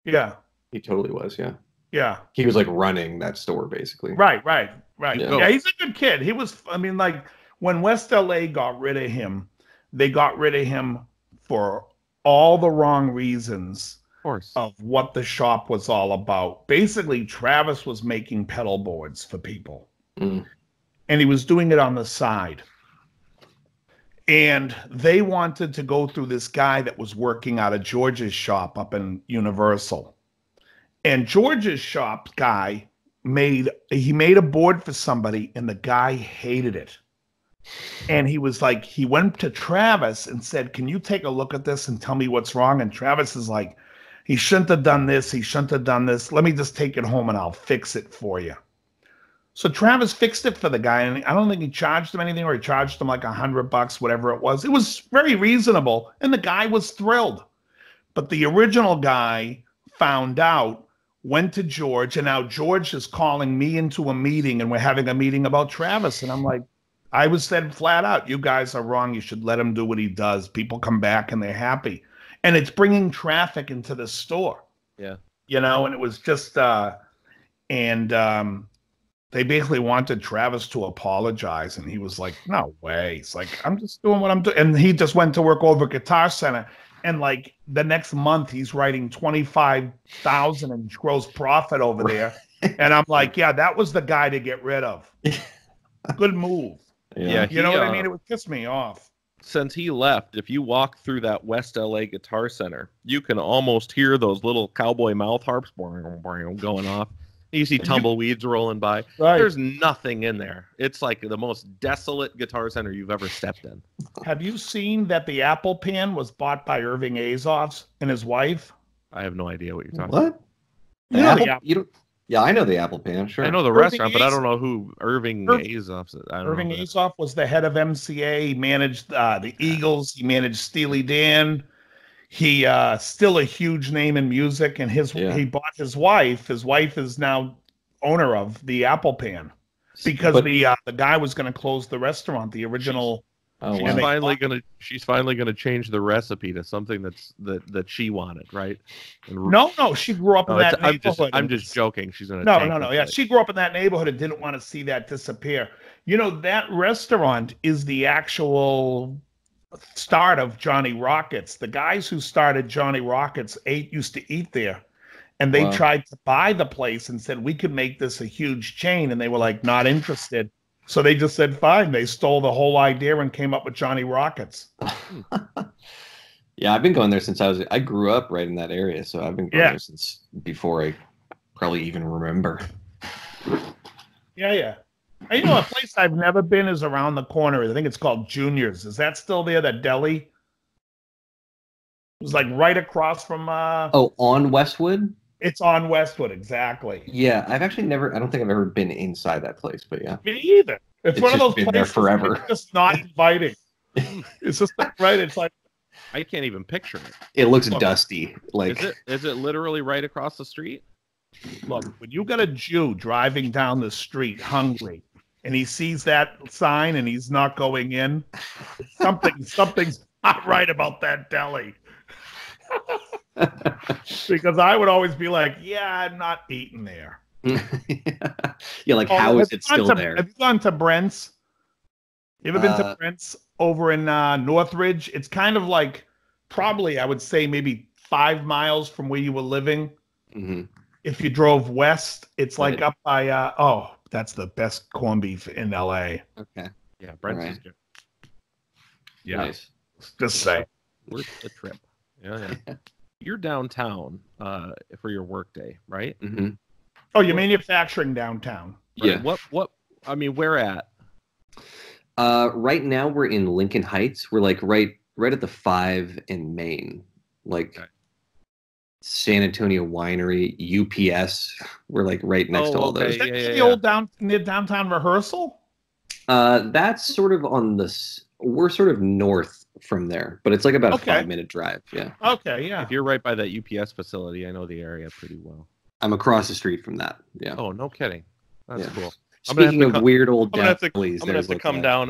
Yeah. He totally was. Yeah. Yeah. He was like running that store basically. Right. Yeah. Yeah, he's a good kid. He was, I mean, like when West LA got rid of him, they got rid of him for all the wrong reasons of what the shop was all about. Basically, Travis was making pedal boards for people. And he was doing it on the side. And they wanted to go through this guy that was working out of George's shop up in Universal. And George's shop guy made a board for somebody, and the guy hated it. And he was like, he went to Travis and said, can you take a look at this and tell me what's wrong? And Travis is like, he shouldn't have done this. He shouldn't have done this. Let me just take it home and I'll fix it for you. So Travis fixed it for the guy. And I don't think he charged him anything, or he charged him like $100, whatever it was. It was very reasonable. And the guy was thrilled. But the original guy found out, went to George, and now George is calling me into a meeting, and we're having a meeting about Travis. And I'm like, I was said flat out, you guys are wrong. You should let him do what he does. People come back and they're happy. And it's bringing traffic into the store. Yeah. You know, and it was just, they basically wanted Travis to apologize. And he was like, no way. He's like, I'm just doing what I'm doing. And he just went to work over at Guitar Center. And like the next month, he's writing $25,000 in gross profit over there. And I'm like, yeah, that was the guy to get rid of. Good move. Yeah, you know what I mean? It would piss me off. Since he left, if you walk through that West LA Guitar Center, you can almost hear those little cowboy mouth harps going off. You see tumbleweeds rolling by. Right. There's nothing in there. It's like the most desolate Guitar Center you've ever stepped in. Have you seen that the Apple Pan was bought by Irving Azoff and his wife? I have no idea what you're talking about. What? Yeah, I know the Apple Pan. Sure, I know the restaurant, but I don't know who Irving Azoff is. Irving Azoff was the head of MCA. He managed the Eagles. He managed Steely Dan. He still a huge name in music, and he bought his wife. His wife is now owner of the Apple Pan because the guy was going to close the restaurant. The original. She's finally gonna change the recipe to something that she wanted, right? No, she grew up in that neighborhood. I'm just joking. She's gonna no. Yeah, she grew up in that neighborhood and didn't want to see that disappear. You know, that restaurant is the actual start of Johnny Rockets. The guys who started Johnny Rockets used to eat there, and they tried to buy the place and said we could make this a huge chain, and they were like not interested. So they just said, fine. They stole the whole idea and came up with Johnny Rockets. Yeah, I've been going there since I grew up right in that area. So I've been going there since before I probably even remember. Yeah. You know, a place I've never been is around the corner. I think it's called Junior's. Is that still there? That deli? It was like right across from. On Westwood. It's on Westwood, exactly. Yeah, I've actually never. I don't think I've ever been inside that place, but yeah. Me either. It's one of those been places there forever. It's just not inviting. It's just right. It's like I can't even picture it. It looks dusty. Like is it literally right across the street? Look, when you got a Jew driving down the street hungry, and he sees that sign and he's not going in, something's not right about that deli. Because I would always be like, yeah, I'm not eating there. Yeah, like how is it still there? Have you gone to Brent's? You ever been to Brent's over in Northridge? It's kind of like probably, I would say, maybe 5 miles from where you were living. Mm-hmm. If you drove west, it's like up by that's the best corned beef in LA. Okay. Yeah, Brent's is good. Yeah. Nice. Just say. Worth the trip. Yeah. You're downtown for your workday, right? Mm-hmm. Oh, you're manufacturing downtown. Right. Yeah. What? I mean, where at? Right now we're in Lincoln Heights. We're like right at the 5 in Maine. Like San Antonio Winery, UPS. We're like right next to all those. Is that the old near downtown rehearsal? That's sort of we're sort of north from there, but it's like about a 5-minute drive. Yeah. Okay, yeah. If you're right by that UPS facility, I know the area pretty well. I'm across the street from that. Yeah. Oh, no kidding. That's cool. Speaking of weird old delis, I'm gonna have to come down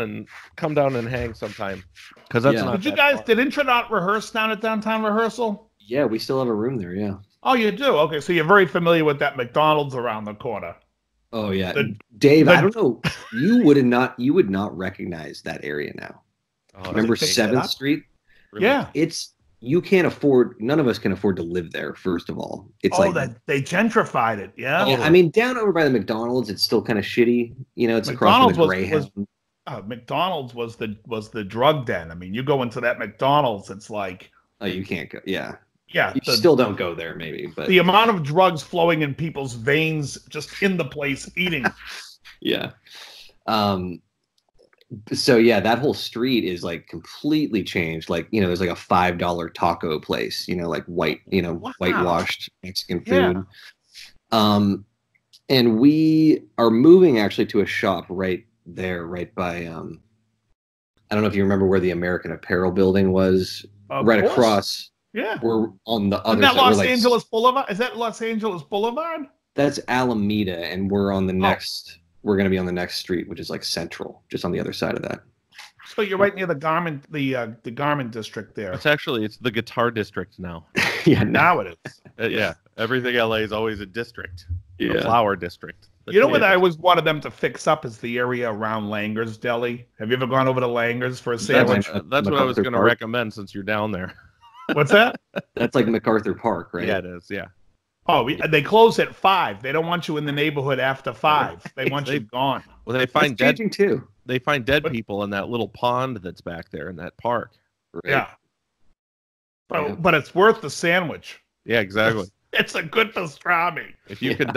and hang sometime. Because that's not. Did Intra not rehearse down at downtown rehearsal? Yeah, we still have a room there. Yeah. Oh, you do? Okay, so you're very familiar with that McDonald's around the corner. Oh yeah, Dave. I don't know. You would not recognize that area now. Remember 7th Street? Really? Yeah. You can't afford. None of us can afford to live there. First of all, it's they gentrified it. Yeah. Yeah. I mean, down over by the McDonald's, it's still kind of shitty. You know, it's across from the Greyhound. McDonald's was the drug den. I mean, you go into that McDonald's, it's like you can't go. Yeah. Yeah. You still don't go there, maybe. But the amount of drugs flowing in people's veins just in the place eating. Yeah. So yeah, that whole street is like completely changed. Like, you know, there's like a $5 taco place, you know, like whitewashed Mexican food. Yeah. And we are moving actually to a shop right there, right by I don't know if you remember where the American Apparel building was. Right across. Yeah. We're on the other side. Is that Los Angeles Boulevard? Is that Los Angeles Boulevard? That's Alameda, and we're on the next. We're going to be on the next street, which is like Central, just on the other side of that. So you're right near the garment district there. It's the guitar district now. Yeah, now it is. Yeah, everything LA is always a district. Yeah, a flower district. You know what I always wanted them to fix up is the area around Langer's Deli. Have you ever gone over to Langer's for a sandwich? That's what I was going to recommend since you're down there. What's that? That's like MacArthur Park, right? Yeah, it is. Yeah. Oh, they close at 5. They don't want you in the neighborhood after 5. They want you gone. Well, they find dead too. They find dead people in that little pond that's back there in that park. Right? Yeah. But it's worth the sandwich. Yeah, exactly. It's a good pastrami. If you can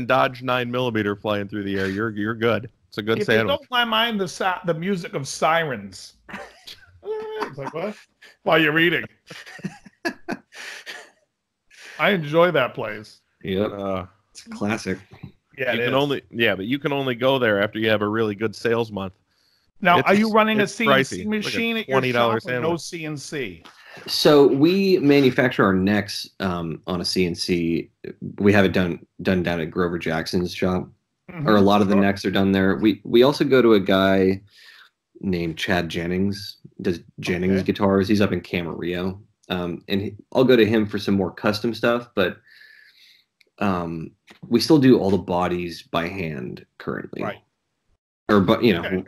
dodge 9mm flying through the air, you're good. It's a good sandwich. Don't mind the music of sirens. It's like, what? While you're eating. I enjoy that place. Yeah, it's a classic. Yeah, but you can only go there after you have a really good sales month. Now, are you running a CNC pricey. machine like at your shop sandwich. or no CNC? So we manufacture our necks on a CNC. We have it done down at Grover Jackson's shop, or a lot of the necks are done there. We also go to a guy named Chad Jennings, does Jennings guitars. He's up in Camarillo. I'll go to him for some more custom stuff, but we still do all the bodies by hand currently, right? Or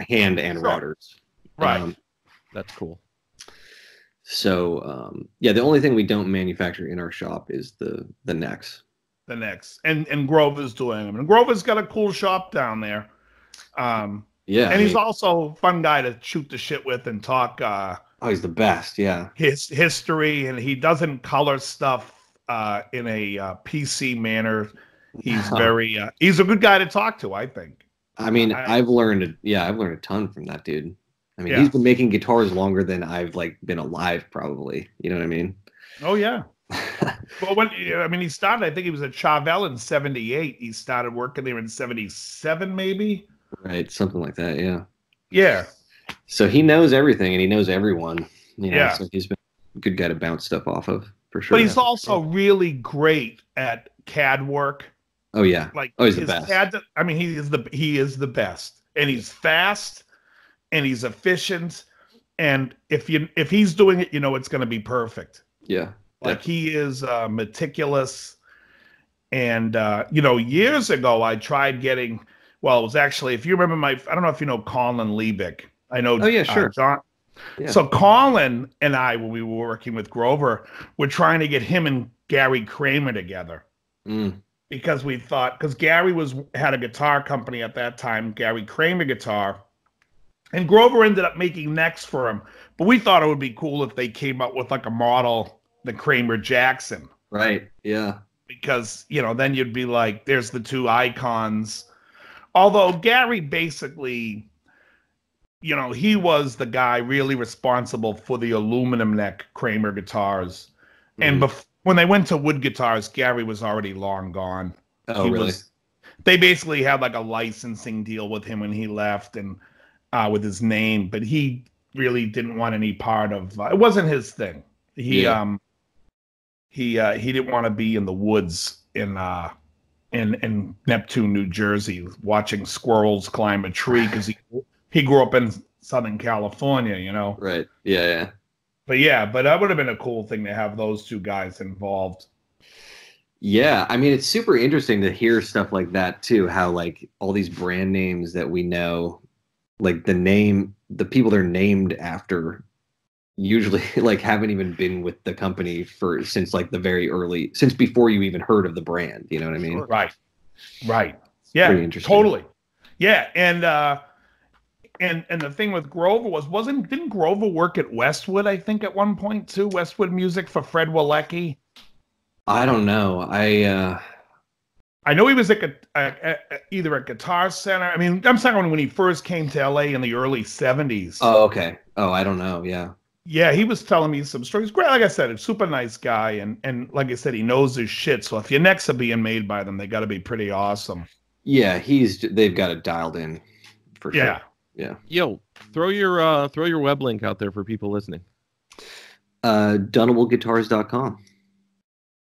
hand and routers, right? That's cool. So the only thing we don't manufacture in our shop is the necks. The necks, and Grover's doing them, and Grover's got a cool shop down there. Yeah, and he's also a fun guy to shoot the shit with and talk. Oh, he's the best. Yeah, his history, and he doesn't color stuff in a PC manner. He's he's a good guy to talk to, I think. I mean, I've learned a ton from that dude. I mean, he's been making guitars longer than I've like been alive, probably. You know what I mean? Oh yeah. Well, he started. I think he was at Chauvel in '78. He started working there in '77, maybe. Right, something like that. Yeah. Yeah. So he knows everything and he knows everyone. You know, so he's been a good guy to bounce stuff off of for sure. But he's also really great at CAD work. Oh yeah. Like he's the best. CAD, I mean, he is the best, and he's fast, and he's efficient, and if he's doing it, you know it's going to be perfect. Yeah. Like he is meticulous, and years ago I tried getting. Well, it was actually, if you remember I don't know if you know Colin Liebig. I know. Oh yeah, sure. John. Yeah. So Colin and I, when we were working with Grover, were trying to get him and Gary Kramer together. Because we thought, because Gary had a guitar company at that time, Gary Kramer Guitar, and Grover ended up making necks for him. But we thought it would be cool if they came up with like a model, the Kramer Jackson. Right. Yeah. Because, then you'd be like, there's the two icons. Although Gary basically, he was the guy really responsible for the aluminum neck Kramer guitars. And when they went to wood guitars, Gary was already long gone. Oh, really? They basically had like a licensing deal with him when he left and with his name, but he really didn't want any part of it. Wasn't his thing. He didn't want to be in the woods in Neptune, New Jersey, watching squirrels climb a tree because he grew up in Southern California, Right. Yeah. But that would have been a cool thing to have those two guys involved. Yeah, I mean, it's super interesting to hear stuff like that too, how like all these brand names that we know, like the people they're named after usually like haven't even been with the company since like since before you even heard of the brand, you know what I mean? Right. Yeah, pretty interesting. Totally. Yeah, and the thing with Grover didn't Grover work at Westwood, I think, at one point too? Westwood Music for Fred Walecki? I don't know. I know he was either at Guitar Center. I mean, I'm saying when he first came to LA in the early 70s. Oh, okay. Oh, I don't know. Yeah. Yeah, he was telling me some stories. Great, like I said, a super nice guy, and like I said, he knows his shit. So if your necks are being made by them, they got to be pretty awesome. Yeah, they've got it dialed in for sure. Yeah. Yo, throw your web link out there for people listening. DunableGuitars.com.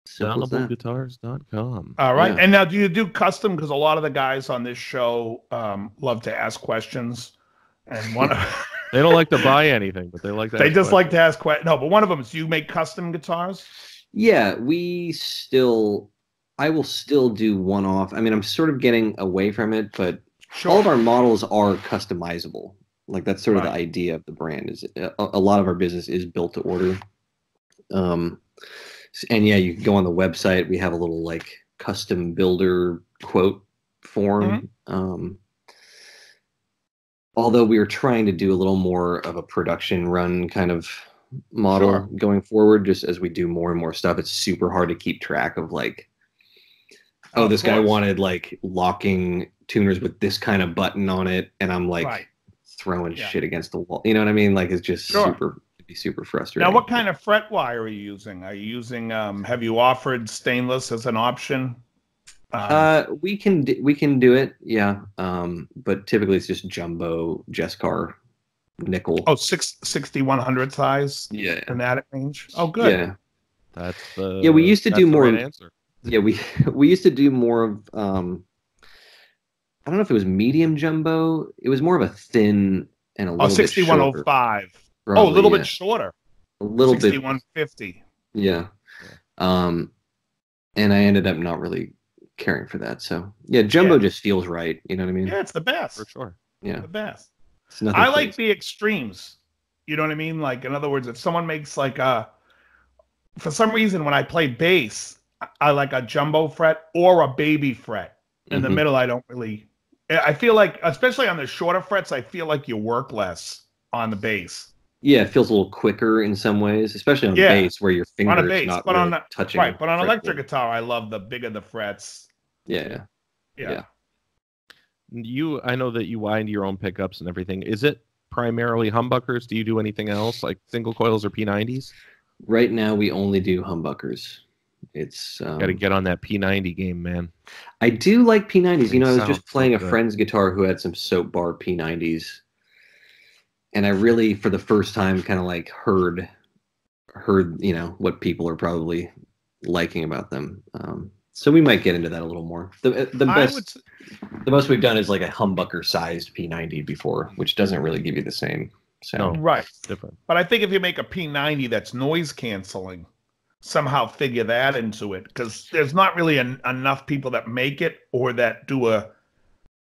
DunableGuitars.com. All right. Yeah. And now, do you do custom? Because a lot of the guys on this show love to ask questions, and one of they don't like to buy anything, but they like to. They just like to ask questions. No, but one of them is, do you make custom guitars? Yeah, I will still do one-off. I mean, I'm sort of getting away from it, but all of our models are customizable. Like that's sort of the idea of the brand. Is a lot of our business is built to order. And yeah, you can go on the website. We have a little like custom builder quote form. Although we were trying to do a little more of a production run kind of model going forward, just as we do more and more stuff, it's super hard to keep track of like, this guy wanted like locking tuners with this kind of button on it, and I'm like throwing shit against the wall. You know what I mean? Like it's just super frustrating. Now, what kind of fret wire are you using? Are you using? Have you offered stainless as an option? We can do it, yeah. But typically it's just jumbo Jescar nickel. Oh, 6100 size. Yeah, in that range. Oh, good. Yeah, that's we used to do more. Right answer. Yeah, we used to do more of. I don't know if it was medium jumbo. It was more of a thin and a little 6105. Probably, a little bit shorter. A little 6150. Yeah. And I ended up not really caring for that. So yeah, jumbo just feels right. You know what I mean? Yeah, it's the best. For sure. Yeah. The best. I like the extremes. You know what I mean? Like, in other words, if someone makes like for some reason when I play bass, I like a jumbo fret or a baby fret. In the middle, I feel like, especially on the shorter frets, I feel like you work less on the bass. Yeah, it feels a little quicker in some ways, especially on bass where your finger is not really touching. Right, but on electric guitar, I love the bigger the frets. Yeah. I know that you wind your own pickups and everything. Is it primarily humbuckers? Do you do anything else like single coils or P90s? Right now, we only do humbuckers. It's got to get on that P90 game, man. I do like P90s. You know, I was just playing so a friend's guitar who had some soap bar P90s, and I really, for the first time, kind of like heard, you know, what people are probably liking about them. So we might get into that a little more. The most we've done is like a humbucker sized P90 before, which doesn't really give you the same sound. No, right. It's different. But I think if you make a P90 that's noise canceling, somehow figure that into it, because there's not really enough people that make it or that do a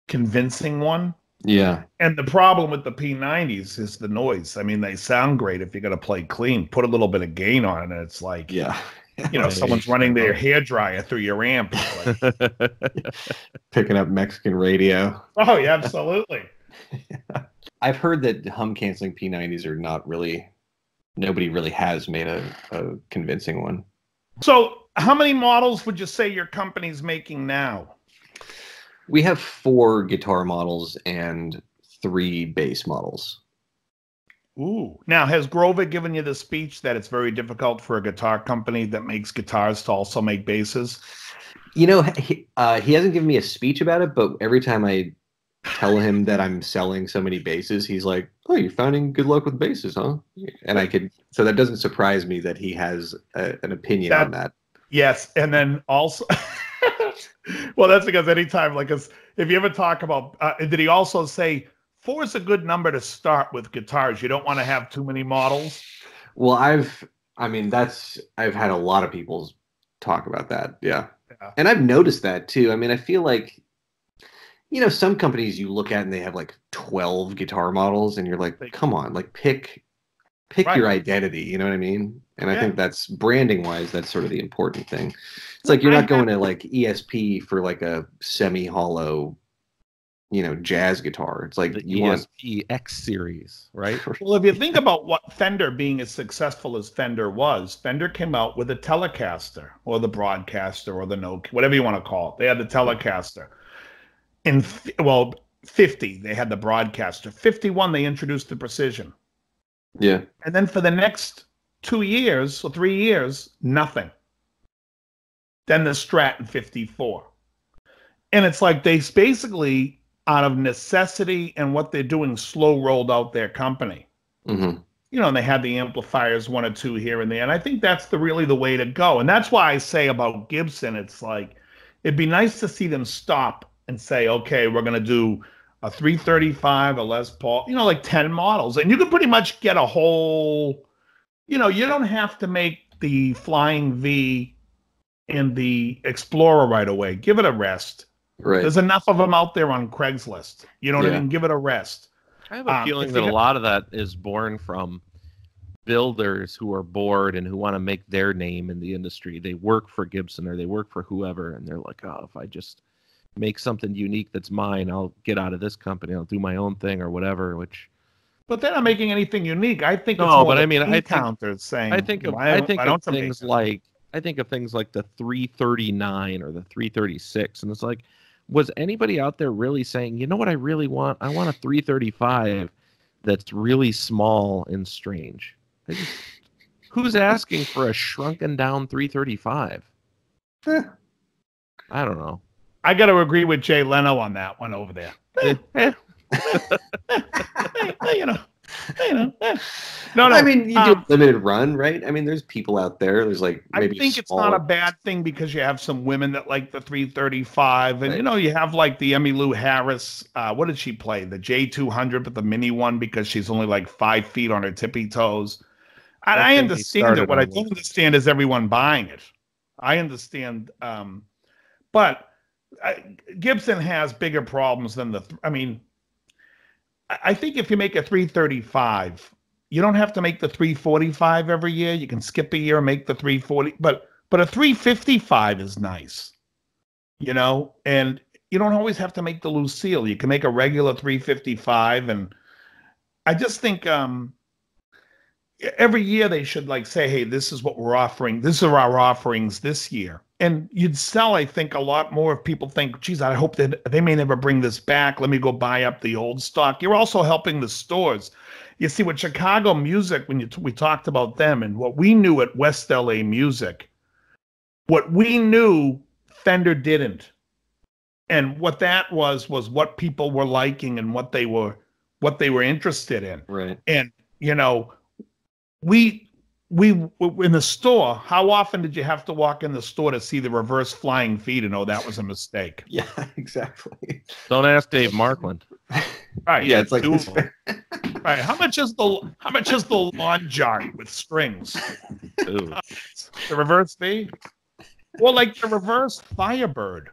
convincing one. Yeah. And the problem with the P90s is the noise. I mean, they sound great if you're going to play clean. Put a little bit of gain on it, and it's like, yeah. You know, someone's running their hairdryer through your amp. Like, picking up Mexican radio. Oh, yeah, absolutely. I've heard that hum canceling P90s are not really, nobody really has made a convincing one. So how many models would you say your company's making now? We have 4 guitar models and 3 bass models. Ooh. Now, has Grover given you the speech that it's very difficult for a guitar company that makes guitars to also make basses? You know, he hasn't given me a speech about it, but every time I tell him that I'm selling so many basses, he's like, "Oh, you're finding good luck with basses, huh?" And so that doesn't surprise me that he has an opinion on that. Yes, and then also, well, that's because anytime, like, if you ever talk about, did he also say 4 is a good number to start with guitars? You don't want to have too many models. Well, I've had a lot of people talk about that. Yeah. And I've noticed that too. I mean, I feel like, you know, some companies you look at and they have like 12 guitar models and you're like, come on, like pick right. Your identity. You know what I mean? And I think that's branding wise, that's sort of the important thing. It's like, you're not going to like ESP for like a semi-hollow, you know, jazz guitar. It's like the you ESP X series, right? Well, if you think about what Fender being as successful as Fender was, Fender came out with a Telecaster or the Broadcaster or the Nokia, whatever you want to call it. They had the Telecaster. In 50, they had the Broadcaster. 51, they introduced the Precision. Yeah. And then for the next 2 years or 3 years, nothing. Then the Strat in 54. And it's like they basically, out of necessity and what they're doing, slow rolled out their company. Mm-hmm. You know, and they had the amplifiers, 1 or 2 here and there. And I think that's really the way to go. And that's why I say about Gibson, it's like, it'd be nice to see them stop and say, okay, we're going to do a 335, a Les Paul, you know, like 10 models. And you can pretty much get a whole, you know, you don't have to make the Flying V and the Explorer right away. Give it a rest. Right. There's enough of them out there on Craigslist. You know what I mean? Give it a rest. I have a feeling that a lot of that is born from builders who are bored and who want to make their name in the industry. They work for Gibson or they work for whoever, and they're like, oh, if I just make something unique that's mine, I'll get out of this company. I'll do my own thing or whatever. But they're not making anything unique. I think. No, but I mean, I think of things like the 339 or the 336, and it's like, was anybody out there really saying, you know what I really want? I want a 335 that's really small and strange. Who's asking for a shrunken down 335? I don't know. I got to agree with Jay Leno on that one over there. You know. No. I mean, you do a limited run, right? I mean, there's people out there. There's like maybe I think it's not a bad thing because you have some women that like the 335, and you know, you have like the Emmylou Harris. What did she play? The J200, but the mini one because she's only like 5 feet on her tippy toes. And I understand it. What I don't understand is everyone buying it. I understand, but Gibson has bigger problems than I think if you make a 335, you don't have to make the 345 every year. You can skip a year and make the 340, but a 355 is nice, you know, and you don't always have to make the Lucille. You can make a regular 355. And I just think, you every year they should like say, hey, this is what we're offering. This are our offerings this year. And you'd sell, I think, a lot more if people think, geez, I hope that they may never bring this back. Let me go buy up the old stock. You're also helping the stores. You see, with Chicago Music, when we talked about them and what we knew at West LA Music, what we knew Fender didn't. And what that was what people were liking and what they were interested in. Right. And, you know, we in the store, how often did you have to walk in the store to see the reverse flying V to know that was a mustache? Yeah, exactly. Don't ask Dave Markland. Right. Yeah, it's like right. How much is the lawn jar with strings? Ooh. The reverse V? Well, like the reverse Firebird.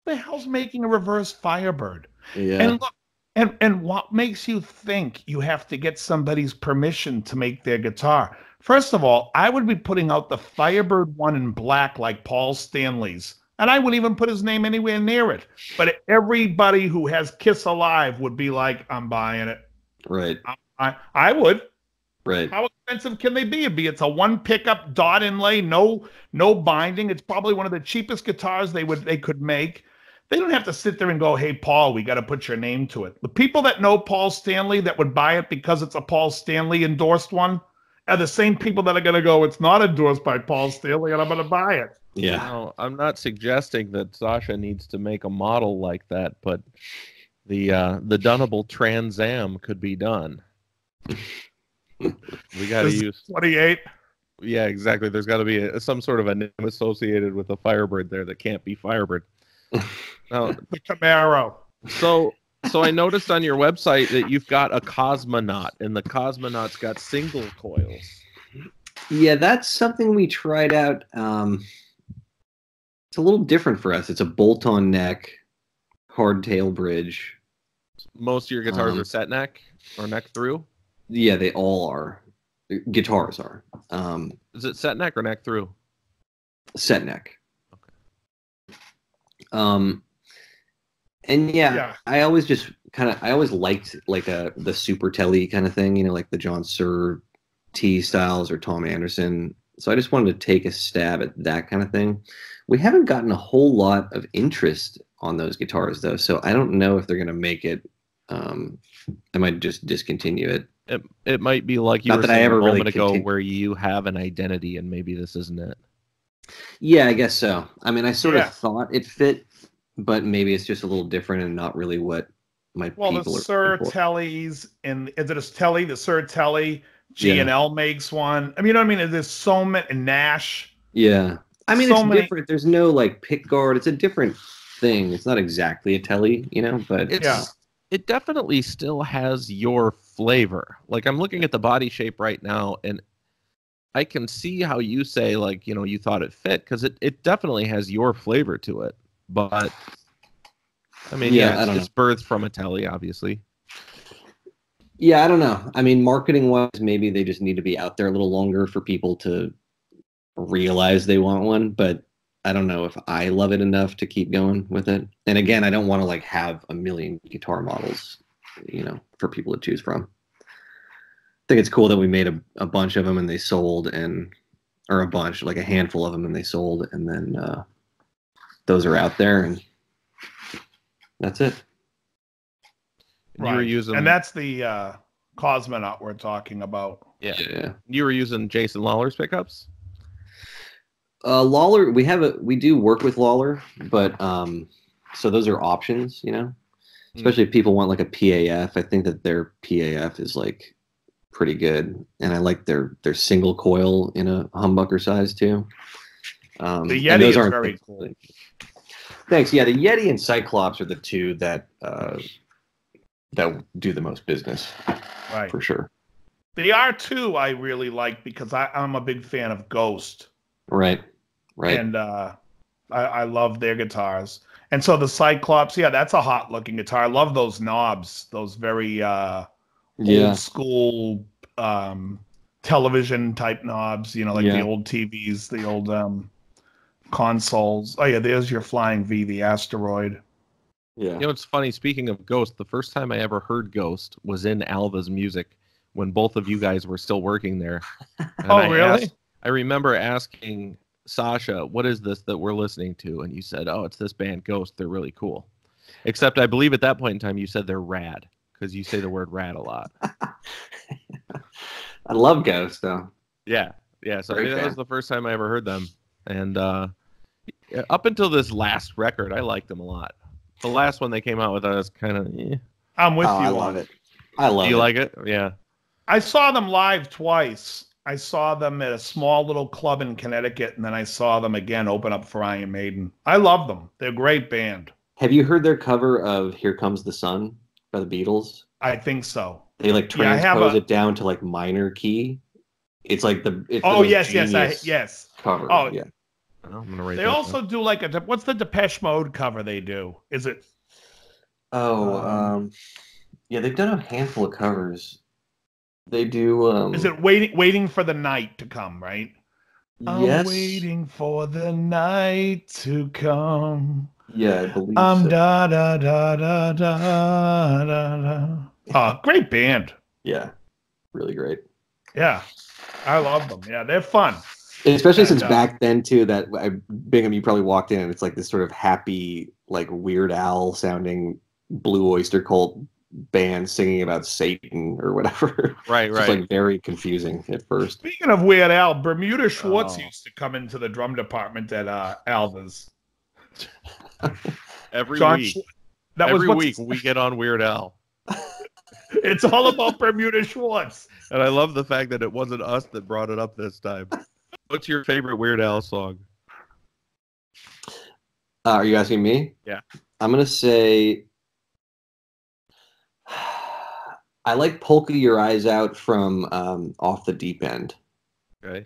What the hell's making a reverse Firebird? Yeah. And look, and what makes you think you have to get somebody's permission to make their guitar? First of all, I would be putting out the Firebird one in black like Paul Stanley's, and I wouldn't even put his name anywhere near it. But everybody who has Kiss Alive would be like, I'm buying it. Right. I would. Right. How expensive can they be? It's a one pickup dot inlay, no binding. It's probably one of the cheapest guitars they could make. They don't have to sit there and go, hey, Paul, we got to put your name to it. The people that know Paul Stanley that would buy it because it's a Paul Stanley endorsed one are the same people that are going to go, it's not endorsed by Paul Stanley, and I'm going to buy it. Yeah. No, I'm not suggesting that Sacha needs to make a model like that, but the Dunable Trans Am could be done. We got to use 28. Yeah, exactly. There's got to be some sort of a name associated with a Firebird there that can't be Firebird. Now, The Camaro. So I noticed on your website that you've got a Cosmonaut, and the Cosmonaut's got single coils. Yeah, that's something we tried out. It's a little different for us. It's a bolt-on neck, hardtail bridge. Most of your guitars are set neck or neck through? Yeah, they all are. Guitars are. Is it set neck or neck through? Set neck. Okay. And yeah, I always liked like the super telly kind of thing, you know, like the John Suhr T styles or Tom Anderson. So I just wanted to take a stab at that kind of thing. We haven't gotten a whole lot of interest on those guitars though, so I don't know if they're gonna make it. I might just discontinue it. It might be like you were saying a moment ago, where you have an identity and maybe this isn't it. Yeah, I guess so. I mean, I sort of thought it fit, but maybe it's just a little different and not really what my people are looking for. Well, the Suhr Tellys, and is it a Telly? The Suhr Telly, G&L makes one. I mean, you know what I mean? There's so many, Nash. Yeah. I mean, it's different. There's no, like, pick guard. It's a different thing. It's not exactly a Telly, you know, but... It definitely still has your flavor. Like, I'm looking at the body shape right now, and I can see how you say, like, you know, you thought it fit, because it definitely has your flavor to it. But, I mean, it's birthed from a Telly, obviously. Yeah, I don't know. I mean, marketing-wise, maybe they just need to be out there a little longer for people to realize they want one, but I don't know if I love it enough to keep going with it. And again, I don't want to like have a million guitar models, you know, for people to choose from. I think it's cool that we made a bunch of them and they sold, or a bunch, like a handful of them and they sold, and then those are out there, and that's it. Right. You were using, and that's the Cosmonaut we're talking about. Yeah. You were using Jason Lawler's pickups? Lawler, we do work with Lawler, but so those are options, you know, especially if people want like a PAF. I think that their PAF is like pretty good, and I like their single coil in a humbucker size too. The Yeti is very cool. Thanks. Yeah, the Yeti and Cyclops are the two that do the most business, right? For sure. The R2 I really like because I'm a big fan of Ghost. Right. And I love their guitars. And so the Cyclops, that's a hot looking guitar. I love those knobs, those very old school television type knobs, you know, like the old TVs, the old consoles. Oh yeah, there's your Flying V, the Asteroid. Yeah. You know, it's funny, speaking of Ghost, the first time I ever heard Ghost was in Alva's music when both of you guys were still working there. And really? I remember asking Sacha, what is this that we're listening to? And you said, oh, it's this band Ghost. They're really cool. Except I believe at that point in time you said they're rad, because you say the word rad a lot. I love Ghost, though. Yeah. So I think that was the first time I ever heard them. And up until this last record, I liked them a lot. The last one they came out with, I was kind of, I'm with you. I love it. I love it. Do you like it? Yeah. I saw them live twice. I saw them at a small little club in Connecticut, and then I saw them again open up for Iron Maiden. I love them. They're a great band. Have you heard their cover of Here Comes the Sun by the Beatles? I think so. They like transpose it down to like minor key. It's like yes. Cover. Oh yeah. I'm gonna write they also do like what's the Depeche Mode cover they do? Is it? Yeah, they've done a handful of covers. They do. Is it waiting for the night to come? Right. Yes. I'm waiting for the night to come. Yeah, I believe so. Da da da da da da. Oh, great band. Yeah, really great. Yeah, I love them. Yeah, they're fun. Especially since back then too, that Bingham, you probably walked in and it's like this sort of happy, like Weird Al sounding Blue Oyster Cult band singing about Satan or whatever. Right. It's like very confusing at first. Speaking of Weird Al, Bermuda Schwartz used to come into the drum department at Alva's. Every week we get on Weird Al. It's all about Bermuda Schwartz. And I love the fact that it wasn't us that brought it up this time. What's your favorite Weird Al song? Are you asking me? Yeah. I'm going to say I like Polka Your Eyes Out from Off the Deep End. Okay.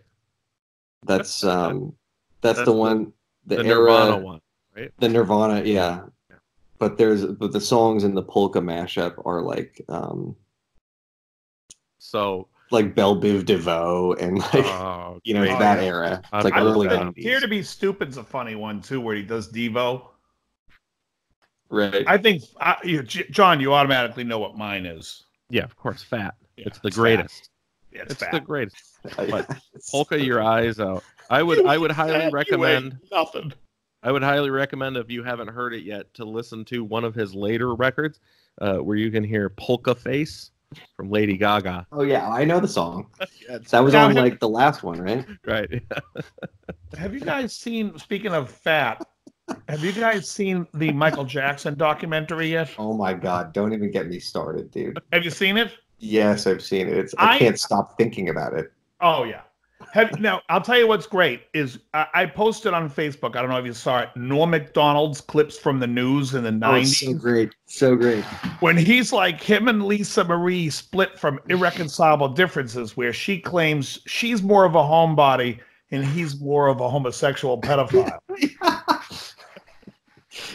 That's the one, the era, Nirvana one, right? The Nirvana, yeah. But the songs in the polka mashup are like like Belle Biv DeVoe and like that era. It's like early 90s. Here to Be Stupid's a funny one too, where he does Devo. Right. I think John, you automatically know what mine is. Yeah, of course, Fat. Yeah, it's the greatest. Yeah, it's the greatest. But Polka Your Eyes Out. I would highly recommend nothing. I would highly recommend, if you haven't heard it yet, to listen to one of his later records where you can hear Polka Face from Lady Gaga. Oh, yeah. I know the song. That was on like the last one, right? Right. Have you guys seen, speaking of Fat, have you guys seen the Michael Jackson documentary yet? Oh, my God. Don't even get me started, dude. Have you seen it? Yes, I've seen it. I can't stop thinking about it. Oh, yeah. Now, I'll tell you what's great is I posted on Facebook, I don't know if you saw it, Norm Macdonald's clips from the news in the 90s. So great. So great. When he's like, him and Lisa Marie split from irreconcilable differences, where she claims she's more of a homebody and he's more of a homosexual pedophile.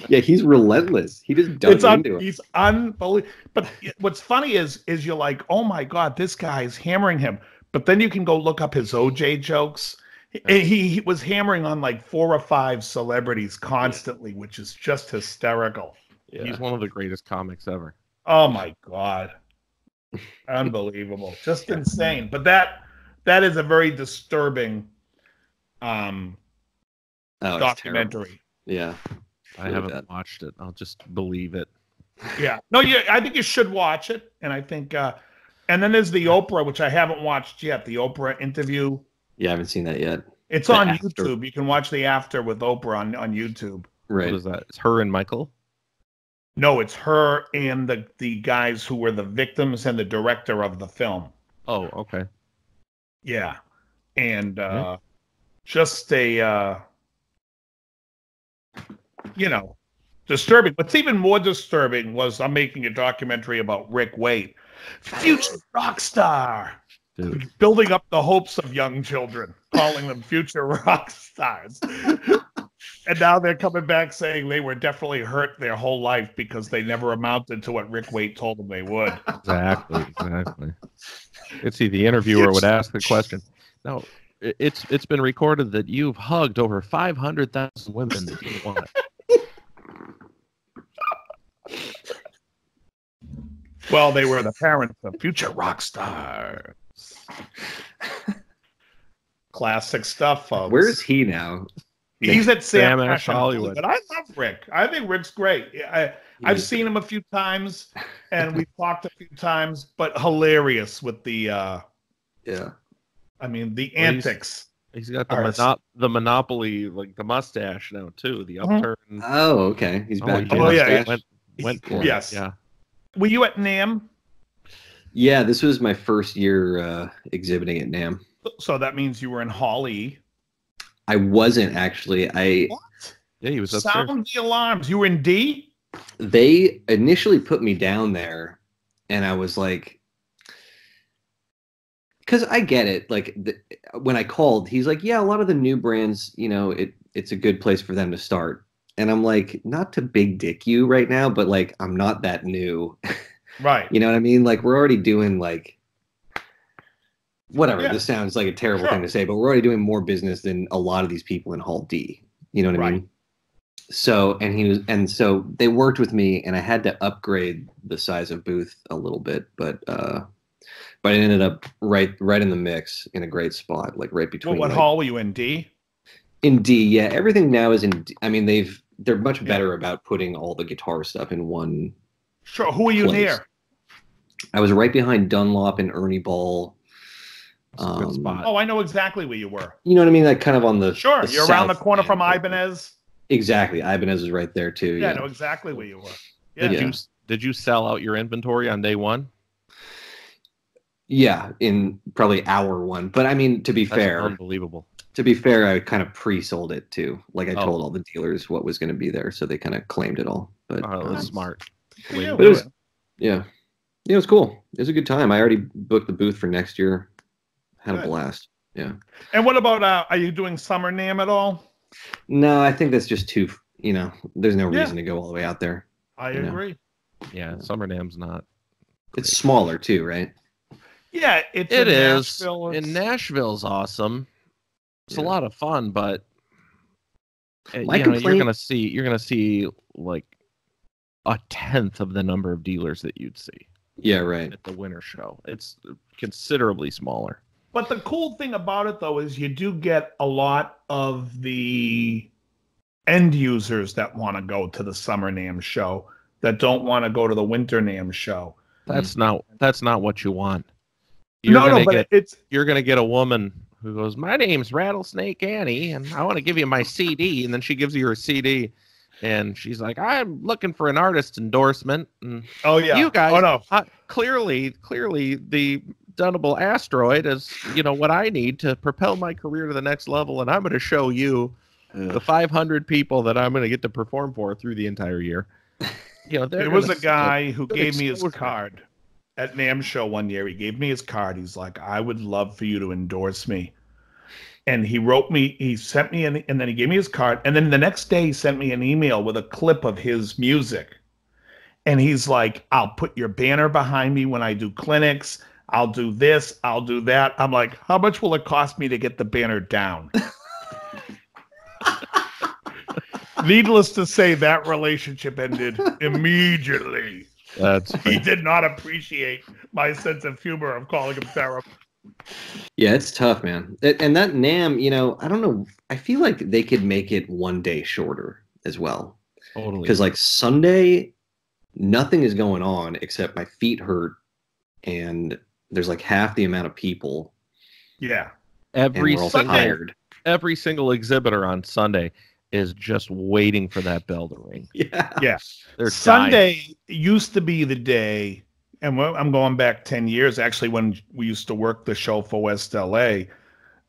Yeah, he's relentless. He just dug into it. He's unbelievable. But what's funny is you're like, oh my God, this guy's hammering him. But then you can go look up his OJ jokes. He was hammering on like 4 or 5 celebrities constantly, which is just hysterical. Yeah. He's one of the greatest comics ever. Oh my God. Unbelievable. Just insane. But that is a very disturbing documentary. Yeah. I haven't watched it. I'll just believe it. Yeah. No, I think you should watch it. And I think and then there's the Oprah, which I haven't watched yet, the Oprah interview. Yeah, I haven't seen that yet. It's on YouTube. You can watch the after with Oprah on YouTube. Right. What is that? It's her and Michael? No, it's her and the guys who were the victims and the director of the film. Oh, okay. Yeah. And just a, disturbing. What's even more disturbing was I'm making a documentary about Rick Waite. Future rock star. Dude. Building up the hopes of young children, calling them future rock stars. And now they're coming back saying they were definitely hurt their whole life because they never amounted to what Rick Waite told them they would. Exactly. Let's see, the interviewer would ask the question. Now, it's been recorded that you've hugged over 500,000 women that you want. Well, they were the parents of future rock stars. Classic stuff, folks. Where's he now? He's at Sam Ash Hollywood. But I love Rick. I think Rick's great. I've seen him a few times, and we've talked a few times, but hilarious with the I mean, the antics. He's got the monopoly, like the mustache now too. The upturn. Oh, okay. He's back. Went for yes. It. Yeah. Were you at NAMM? Yeah, this was my first year exhibiting at NAMM. So that means you were in Hall E. I wasn't actually. What? Yeah, he was upstairs. Sound the alarms. You were in D? They initially put me down there, and I was like, because I get it. Like when I called, he's like, "Yeah, a lot of the new brands, you know, it's a good place for them to start." And I'm like, not to big dick you right now, but like, I'm not that new. Right. You know what I mean? Like, we're already doing like, whatever. Yeah. This sounds like a terrible thing to say, but we're already doing more business than a lot of these people in Hall D. You know what I mean? So, so they worked with me, and I had to upgrade the size of booth a little bit, but it ended up right in the mix in a great spot, like right between. What hall were you in? D? In D, yeah. Everything now is in D. I mean, they're much better about putting all the guitar stuff in one. Sure. Who are you near? I was right behind Dunlop and Ernie Ball. Good spot. Oh, I know exactly where you were. You know what I mean? Like kind of on the you're around the corner from Ibanez. Exactly. Ibanez is right there too. Yeah, I know exactly where you were. Yeah. Did you sell out your inventory on day one? Yeah, in probably hour one. But I mean, to be fair, unbelievable. To be fair, I kind of pre-sold it too. Like I told all the dealers what was going to be there, so they kind of claimed it all. But that's smart. But it was, it was cool. It was a good time. I already booked the booth for next year. Had a blast. Yeah. And what about are you doing Summer NAMM at all? No, I think that's just too. You know, there's no reason to go all the way out there. I agree. Yeah, Summer NAMM's not. It's smaller too, right? Yeah, it is. In Nashville's awesome. It's a lot of fun, but you're gonna see like a tenth of the number of dealers that you'd see. Yeah, right. At the winter show, it's considerably smaller. But the cool thing about it, though, is you do get a lot of the end users that want to go to the Summer NAMM show that don't want to go to the Winter NAMM show. That's not what you want. You're gonna get a woman who goes, "My name's Rattlesnake Annie, and I want to give you my CD," and then she gives you her CD, and she's like, "I'm looking for an artist endorsement." And, you guys, clearly, the Dunable Asteroid is, what I need to propel my career to the next level, and I'm going to show you the 500 people that I'm going to get to perform for through the entire year. There was a guy who gave me his card at NAMM show one year. He gave me his card. He's like, "I would love for you to endorse me." And he sent me, and then he gave me his card. And then the next day he sent me an email with a clip of his music. And he's like, "I'll put your banner behind me when I do clinics. I'll do this. I'll do that." I'm like, "How much will it cost me to get the banner down?" Needless to say, that relationship ended immediately. He did not appreciate my sense of humor of calling him terrible. Yeah, it's tough, man. And that NAMM, I don't know. I feel like they could make it one day shorter as well. Totally. Because like Sunday, nothing is going on except my feet hurt, and there's like half the amount of people. Yeah. Every single exhibitor on Sunday is just waiting for that bell to ring. Yeah. Yeah. Sunday used to be the day, and I'm going back 10 years, actually, when we used to work the show for West LA,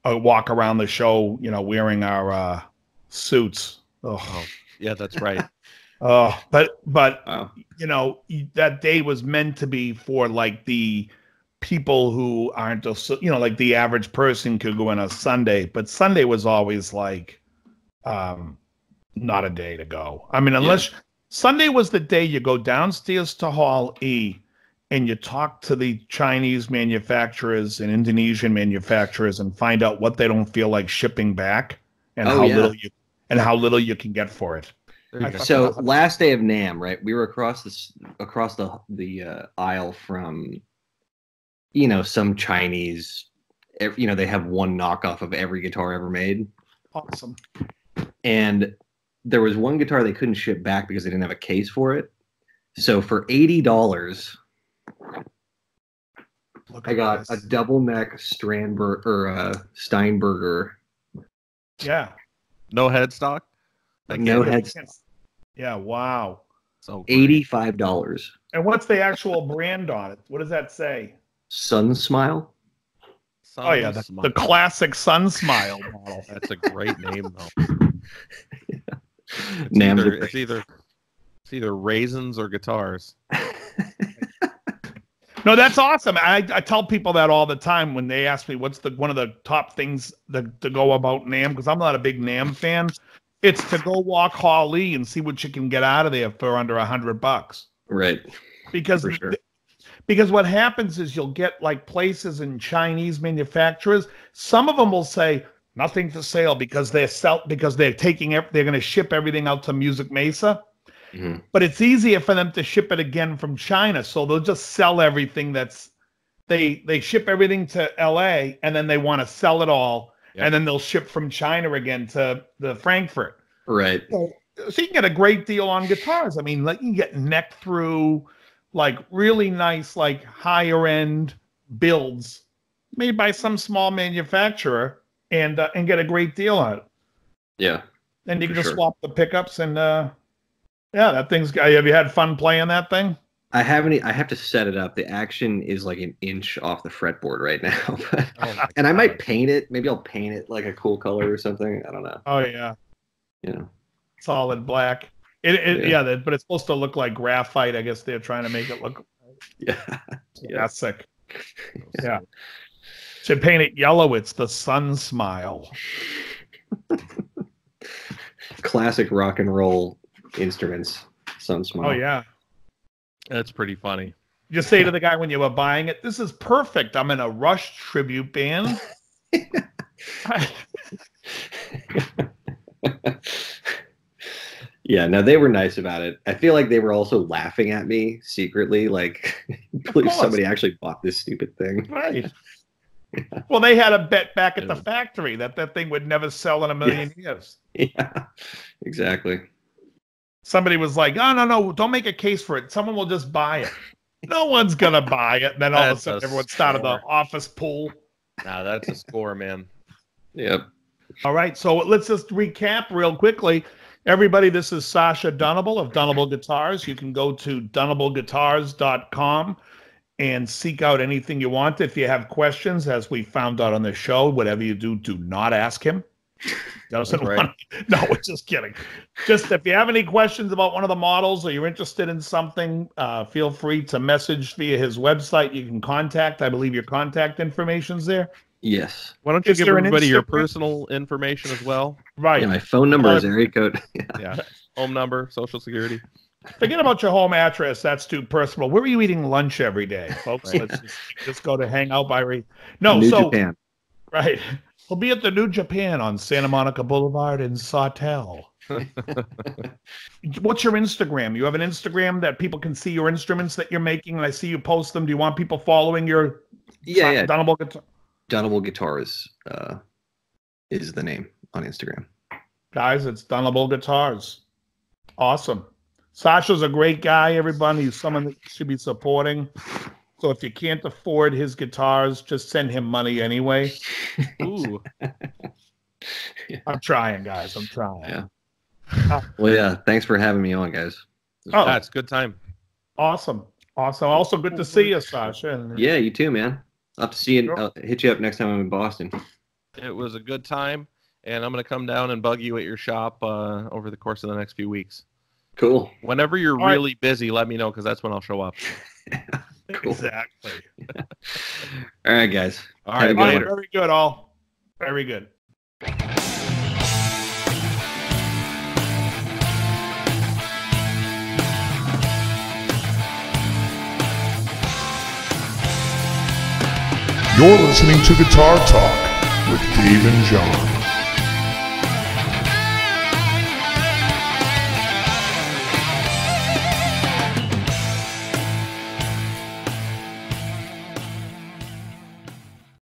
walk around the show, wearing our suits. Oh, yeah, that's right. But wow. That day was meant to be for like the people who aren't, like the average person could go in a Sunday, but Sunday was always like, not a day to go. I mean, unless Sunday was the day you go downstairs to Hall E and you talk to the Chinese manufacturers and Indonesian manufacturers and find out what they don't feel like shipping back and how little you can get for it. So last day of NAMM, right? We were across the aisle from, some Chinese. They have one knockoff of every guitar ever made. Awesome. And there was one guitar they couldn't ship back because they didn't have a case for it. So for $80, I got a double neck Steinberger. Yeah. No headstock? No headstock. Yeah, wow. So $85. And what's the actual brand on it? What does that say? Sun Smile. Oh yeah, the classic Sun Smile model. That's a great name though. It's either raisins or guitars. No, that's awesome. I tell people that all the time when they ask me what's one of the top things to go about NAMM, because I'm not a big NAMM fan. It's to go walk Hawley and see what you can get out of there for under $100. Right. Because what happens is you'll get like places in Chinese manufacturers. Some of them will say nothing for sale because they're going to ship everything out to Music Mesa. Mm-hmm. But it's easier for them to ship it again from China, so they'll just sell everything they ship everything to LA and then they want to sell it all, and then they'll ship from China again to the Frankfurt. Right. So you can get a great deal on guitars. I mean, like you can get neck through, like really nice, like higher end builds made by some small manufacturer, and get a great deal on it. Yeah. And you can just swap the pickups and. Yeah, that thing's. Have you had fun playing that thing? I haven't. I have to set it up. The action is like an inch off the fretboard right now, and I might paint it. Maybe I'll paint it like a cool color or something. I don't know. Oh yeah, yeah, solid black. Yeah, but it's supposed to look like graphite. I guess they're trying to make it look. Yeah, that's sick. Yeah, should paint it yellow. It's the Sun Smile. Classic rock and roll instruments. Sun Smile. Oh yeah, that's pretty funny. Just say to the guy when you were buying it, "This is perfect. I'm in a Rush tribute band." Yeah, no, they were nice about it. I feel like they were also laughing at me secretly, like, believe somebody actually bought this stupid thing. Right. Yeah. Well, they had a bet back at the factory that thing would never sell in a million years. Yeah, exactly. Somebody was like, "Oh, no, don't make a case for it. Someone will just buy it." No one's going to buy it. And then all of a sudden, everyone started the office pool. Nah, that's a score, man. Yep. All right, so let's just recap real quickly. Everybody, this is Sacha Dunable of Dunable Guitars. You can go to dunableguitars.com and seek out anything you want. If you have questions, as we found out on the show, whatever you do, do not ask him. Doesn't want to, no, we're just kidding. Just if you have any questions about one of the models or you're interested in something, feel free to message via his website. You can contact. I believe your contact information's there. Yes. Why don't you give everybody your personal information as well? Right. Yeah, my phone number is area code. Yeah. Home number, social security. Forget about your home address. That's too personal. Where are you eating lunch every day, folks? Right. Let's just go to hang out by New Japan. Right. We'll be at the New Japan on Santa Monica Boulevard in Sawtell. What's your Instagram? You have an Instagram that people can see your instruments that you're making, and I see you post them. Do you want people following your Dunable Guitar? Dunable Guitars is the name on Instagram. Guys, it's Dunable Guitars. Awesome. Sacha's a great guy, everybody. He's someone that you should be supporting. So if you can't afford his guitars, just send him money anyway. Ooh. I'm trying, guys. I'm trying. Yeah. Well, yeah. Thanks for having me on, guys. It's a good time. Awesome. Also good to see you, Sacha. Yeah, you too, man. I'll have to see you. I'll hit you up next time I'm in Boston. It was a good time, and I'm going to come down and bug you at your shop over the course of the next few weeks. Cool. Whenever you're really busy, let me know, because that's when I'll show up. Cool. Exactly. All right, guys. All right. Very good, all. Very good. You're listening to Guitar Talk with Dave and John.